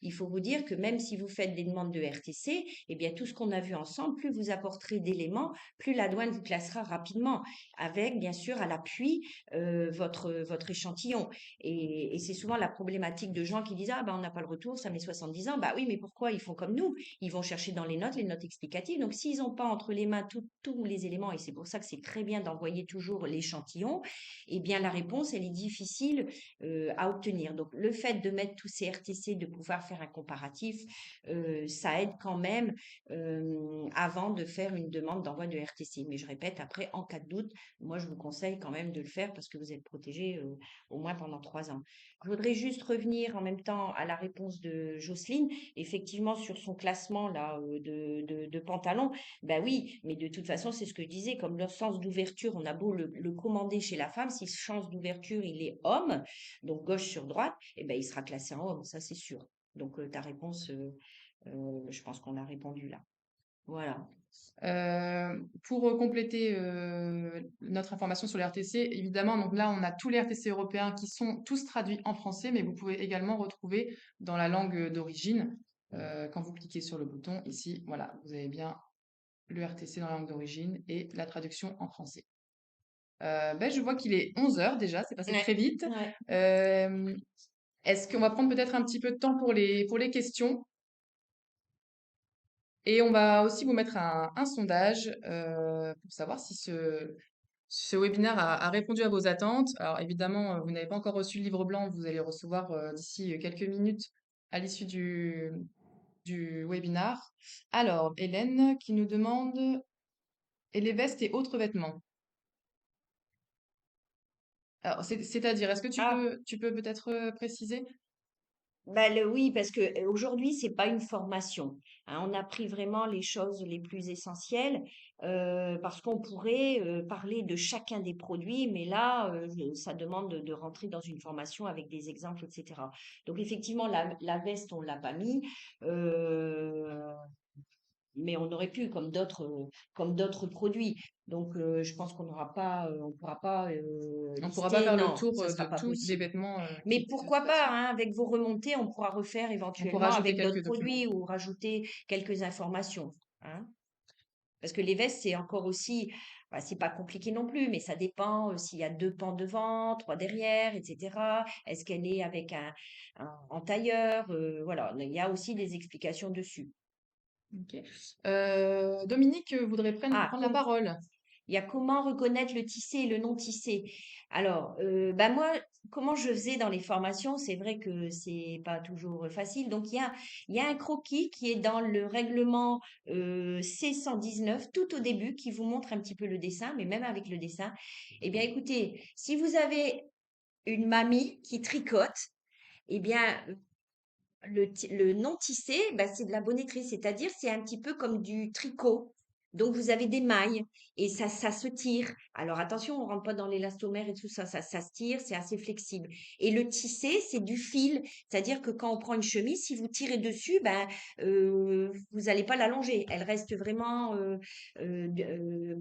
il faut vous dire que même si vous faites des demandes de RTC, eh bien, tout ce qu'on a vu ensemble, plus vous apporterez d'éléments, plus la douane vous classera rapidement, avec, bien sûr, à l'appui, votre échantillon. Et c'est souvent la problématique de gens qui disent, ah, ben, on n'a pas le retour, ça met 70 ans. Bah oui, mais pourquoi? Ils font comme nous. Ils vont chercher dans les notes explicatives. Donc, s'ils n'ont pas entre les mains tous les éléments, et c'est pour ça que c'est très bien d'envoyer toujours l'échantillon, eh bien, la réponse, elle est difficile à obtenir. Donc, le fait de mettre tous ces RTC, de pouvoir faire un comparatif, ça aide quand même avant de faire une demande d'envoi de RTC. Mais je répète, après, en cas de doute, moi, je vous conseille quand même de le faire parce que vous êtes protégé au moins pendant 3 ans. Je voudrais juste revenir en même temps à la réponse de Jocelyne, effectivement sur son classement là de pantalons. Ben oui, mais de toute façon, c'est ce que je disais, comme le sens d'ouverture, on a beau le commander chez la femme, si ce sens d'ouverture il est homme, donc gauche sur droite, eh ben il sera classé en homme, ça c'est sûr. Donc ta réponse, je pense qu'on a répondu là. Voilà. Pour compléter notre information sur les RTC, évidemment, donc là, on a tous les RTC européens qui sont tous traduits en français, mais vous pouvez également retrouver dans la langue d'origine. Quand vous cliquez sur le bouton ici, voilà, vous avez bien le RTC dans la langue d'origine et la traduction en français. Ben, je vois qu'il est 11 heures déjà, c'est passé Ouais, très vite. ouais. Euh, Est-ce qu'on va prendre peut-être un petit peu de temps pour les questions? Et on va aussi vous mettre un sondage pour savoir si ce webinaire a répondu à vos attentes. Alors évidemment, vous n'avez pas encore reçu le livre blanc, vous allez le recevoir d'ici quelques minutes à l'issue du webinaire. Alors, Hélène qui nous demande, et les vestes et autres vêtements. Alors, c'est-à-dire, est-ce que Ah, tu peux peut-être préciser? bah, oui, parce que aujourd'hui, c'est pas une formation, hein. On a pris vraiment les choses les plus essentielles, parce qu'on pourrait parler de chacun des produits, mais là, ça demande de rentrer dans une formation avec des exemples, etc. Donc effectivement, la veste, on l'a pas mis. euh, mais on aurait pu, comme d'autres produits. Donc, je pense qu'on n'aura pas, on pourra pas On ne pourra pas lister. faire le Non, tour ça de sera pas tous les possible. vêtements qui Mais existent de pourquoi toute pas, façon. hein, avec vos remontées, on pourra refaire On pourra éventuellement ajouter avec d'autres quelques documents. produits ou rajouter quelques informations, hein. Parce que les vestes, c'est encore aussi, bah, c'est pas compliqué non plus, mais ça dépend s'il y a 2 pans devant, 3 derrière, etc. Est-ce qu'elle est avec en tailleur, voilà, il y a aussi des explications dessus. Ok. Dominique voudrait Ah, prendre la parole. il y a comment reconnaître le tissé et le non tissé. Alors, bah moi, comment je faisais dans les formations, c'est vrai que c'est pas toujours facile. Donc, il y a un croquis qui est dans le règlement C119 tout au début qui vous montre un petit peu le dessin, mais même avec le dessin, eh bien, écoutez, si vous avez une mamie qui tricote, eh bien, le non tissé, bah, c'est de la bonneterie, c'est-à-dire c'est un petit peu comme du tricot. Donc vous avez des mailles et ça se tire. Alors attention, on rentre pas dans l'élastomère et tout ça, ça se tire, c'est assez flexible. Et le tissé, c'est du fil, c'est-à-dire que quand on prend une chemise, si vous tirez dessus, ben vous n'allez pas l'allonger, elle reste vraiment euh, euh,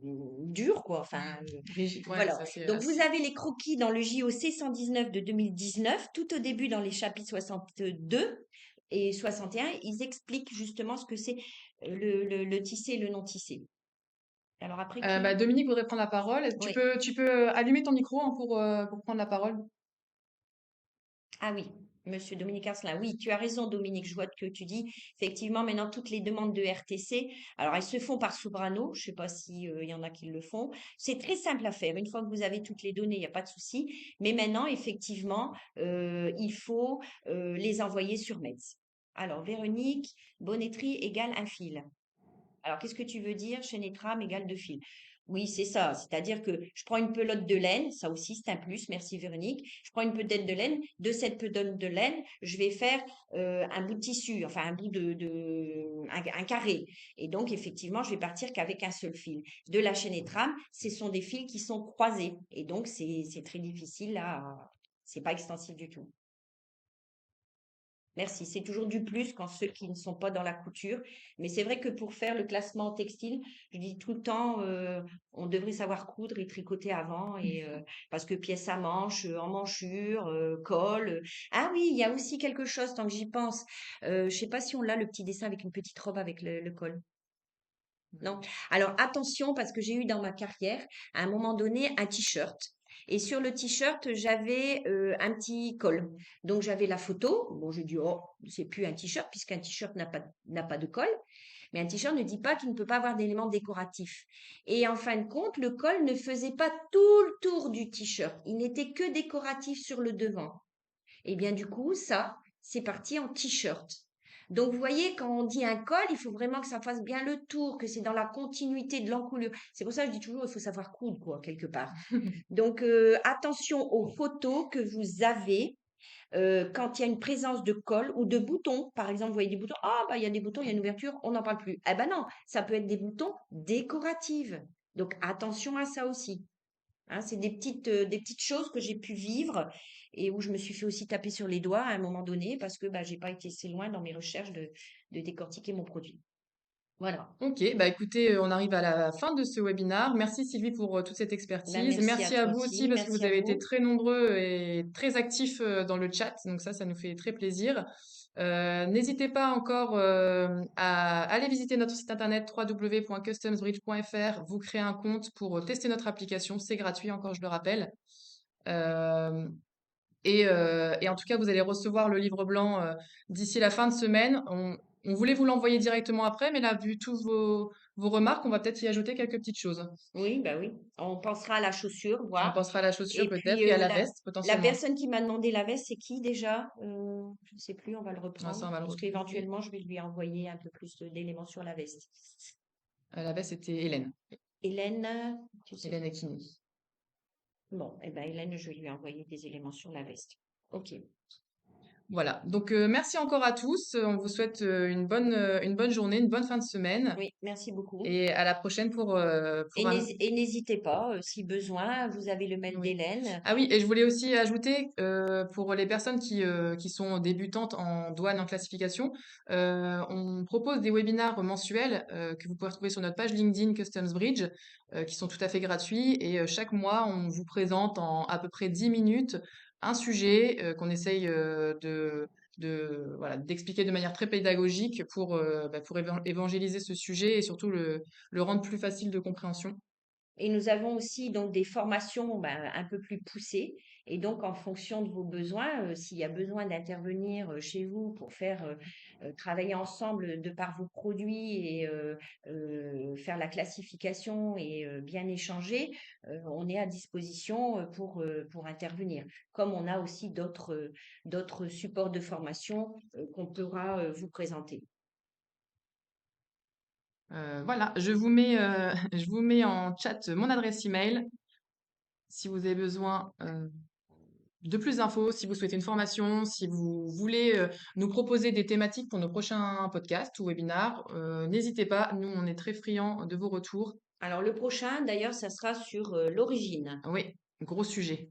dure, quoi. Enfin, Rigide, ouais, voilà. ça c'est Donc, vous avez les croquis dans le JOC 119 de 2019, tout au début dans les chapitres 62 et 61, ils expliquent justement ce que c'est le tissé et le non tissé. Alors après Bah, qui? Dominique voudrait prendre la parole. Oui. Tu peux allumer ton micro hein, pour prendre la parole. Ah oui, Monsieur Dominique Arcelin. Oui, tu as raison, Dominique. Je vois ce que tu dis. Effectivement, maintenant, toutes les demandes de RTC, alors elles se font par Sobrano. Je ne sais pas si, il y en a qui le font. C'est très simple à faire. Une fois que vous avez toutes les données, il n'y a pas de souci. Mais maintenant, effectivement, il faut les envoyer sur MEDS. Alors, Véronique, bonneterie égale un fil. Alors, qu'est-ce que tu veux dire? Chaîne et trame égale 2 fils. Oui, c'est ça. C'est-à-dire que je prends une pelote de laine, ça aussi c'est un plus, merci Véronique. Je prends une pelote de laine, de cette pelote de laine, je vais faire un bout de tissu, enfin un bout un carré. Et donc effectivement, je vais partir qu'avec un seul fil. De la chaîne et trame, ce sont des fils qui sont croisés. Et donc c'est très difficile à, c'est pas extensif du tout. Merci. C'est toujours du plus quand ceux qui ne sont pas dans la couture. Mais c'est vrai que pour faire le classement textile, je dis tout le temps, on devrait savoir coudre et tricoter avant, et parce que pièce à manche, emmanchure, col. Ah oui, il y a aussi quelque chose tant que j'y pense. Je sais pas si on l'a le petit dessin avec une petite robe avec le col. Non. Alors attention, parce que j'ai eu dans ma carrière, à un moment donné, un t-shirt. Et sur le t-shirt, j'avais un petit col. Donc j'avais la photo. Bon, j'ai dit, oh, c'est plus un t-shirt, puisqu'un t-shirt n'a pas de col. Mais un t-shirt ne dit pas qu'il ne peut pas avoir d'éléments décoratifs. Et en fin de compte, le col ne faisait pas tout le tour du t-shirt. Il n'était que décoratif sur le devant. Et bien du coup, ça, c'est parti en t-shirt. Donc vous voyez, quand on dit un col, il faut vraiment que ça fasse bien le tour, que c'est dans la continuité de l'encolure. C'est pour ça que je dis toujours, il faut savoir coudre, quoi, quelque part. Donc attention aux photos que vous avez quand il y a une présence de col ou de boutons. Par exemple, vous voyez des boutons, ah bah il y a des boutons, il y a une ouverture, on n'en parle plus. Eh ben non, ça peut être des boutons décoratifs. Donc attention à ça aussi. Hein, c'est des petites choses que j'ai pu vivre et où je me suis fait aussi taper sur les doigts à un moment donné parce que bah, j'ai pas été assez loin dans mes recherches de décortiquer mon produit. Voilà. Ok, bah écoutez, on arrive à la fin de ce webinaire. Merci Sylvie pour toute cette Ben, expertise. merci à Merci à toi vous aussi aussi. parce que Merci vous à avez été vous. très nombreux et très actifs dans le chat. Donc ça nous fait très plaisir. N'hésitez pas encore à aller visiter notre site internet www.customsbridge.fr. Vous créez un compte pour tester notre application. C'est gratuit encore, je le rappelle. Euh, et en tout cas, vous allez recevoir le livre blanc d'ici la fin de semaine. On voulait vous l'envoyer directement après, mais là, vu tous vos remarques, on va peut-être y ajouter quelques petites choses. Oui, bah oui. On pensera à la chaussure, On voir. pensera à la chaussure Et peut-être puis et à la veste la potentiellement. personne qui m'a demandé la veste, c'est qui déjà? Je ne sais plus, on va le Ah, ça, on reprendre va le parce retrouver. qu'éventuellement, je vais lui envoyer un peu plus d'éléments sur la veste. La veste, c'était Hélène. Hélène, tu sais Hélène plus. Aquini. Bon, eh ben Hélène, je vais lui envoyer des éléments sur la veste. Ok. Voilà. Donc, merci encore à tous. On vous souhaite une bonne journée, une bonne fin de semaine. Oui, merci beaucoup. Et à la prochaine pour un, Et n'hésitez pas, si besoin, vous avez le mail oui. d'Hélène. Ah oui, et je voulais aussi ajouter, pour les personnes qui sont débutantes en douane, en classification, on propose des webinaires mensuels que vous pouvez retrouver sur notre page LinkedIn Customs Bridge, qui sont tout à fait gratuits. Et chaque mois, on vous présente en à peu près 10 minutes un sujet qu'on essaye voilà, d'expliquer de manière très pédagogique pour évangéliser ce sujet et surtout le rendre plus facile de compréhension. Et nous avons aussi donc des formations un peu plus poussées. Et donc, en fonction de vos besoins, s'il y a besoin d'intervenir chez vous pour faire travailler ensemble de par vos produits et faire la classification et bien échanger, on est à disposition pour intervenir. Comme on a aussi d'autres supports de formation qu'on pourra vous présenter. Voilà, je vous mets en chat mon adresse email si vous avez besoin de plus d'infos, si vous souhaitez une formation, si vous voulez nous proposer des thématiques pour nos prochains podcasts ou webinars, n'hésitez pas. Nous, on est très friands de vos retours. Alors, le prochain, d'ailleurs, ça sera sur l'origine. Oui, gros sujet.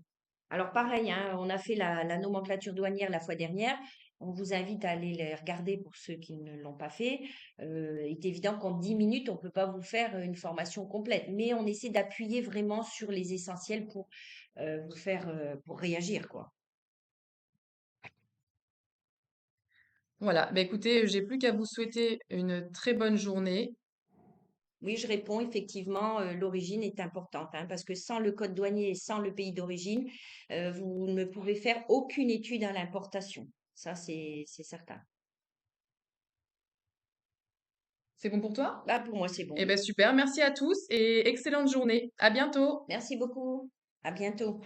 Alors pareil, hein, on a fait la nomenclature douanière la fois dernière. On vous invite à aller les regarder pour ceux qui ne l'ont pas fait. Il est évident qu'en 10 minutes, on ne peut pas vous faire une formation complète, mais on essaie d'appuyer vraiment sur les essentiels pour vous faire pour réagir, quoi. Voilà, bah écoutez, j'ai plus qu'à vous souhaiter une très bonne journée. Oui, je réponds effectivement, l'origine est importante, hein, parce que sans le code douanier et sans le pays d'origine, vous ne pouvez faire aucune étude à l'importation. Ça, c'est certain. C'est bon pour toi? Bah, pour moi, c'est Eh bon. ben super, merci à tous et excellente journée. À bientôt. Merci beaucoup. À bientôt.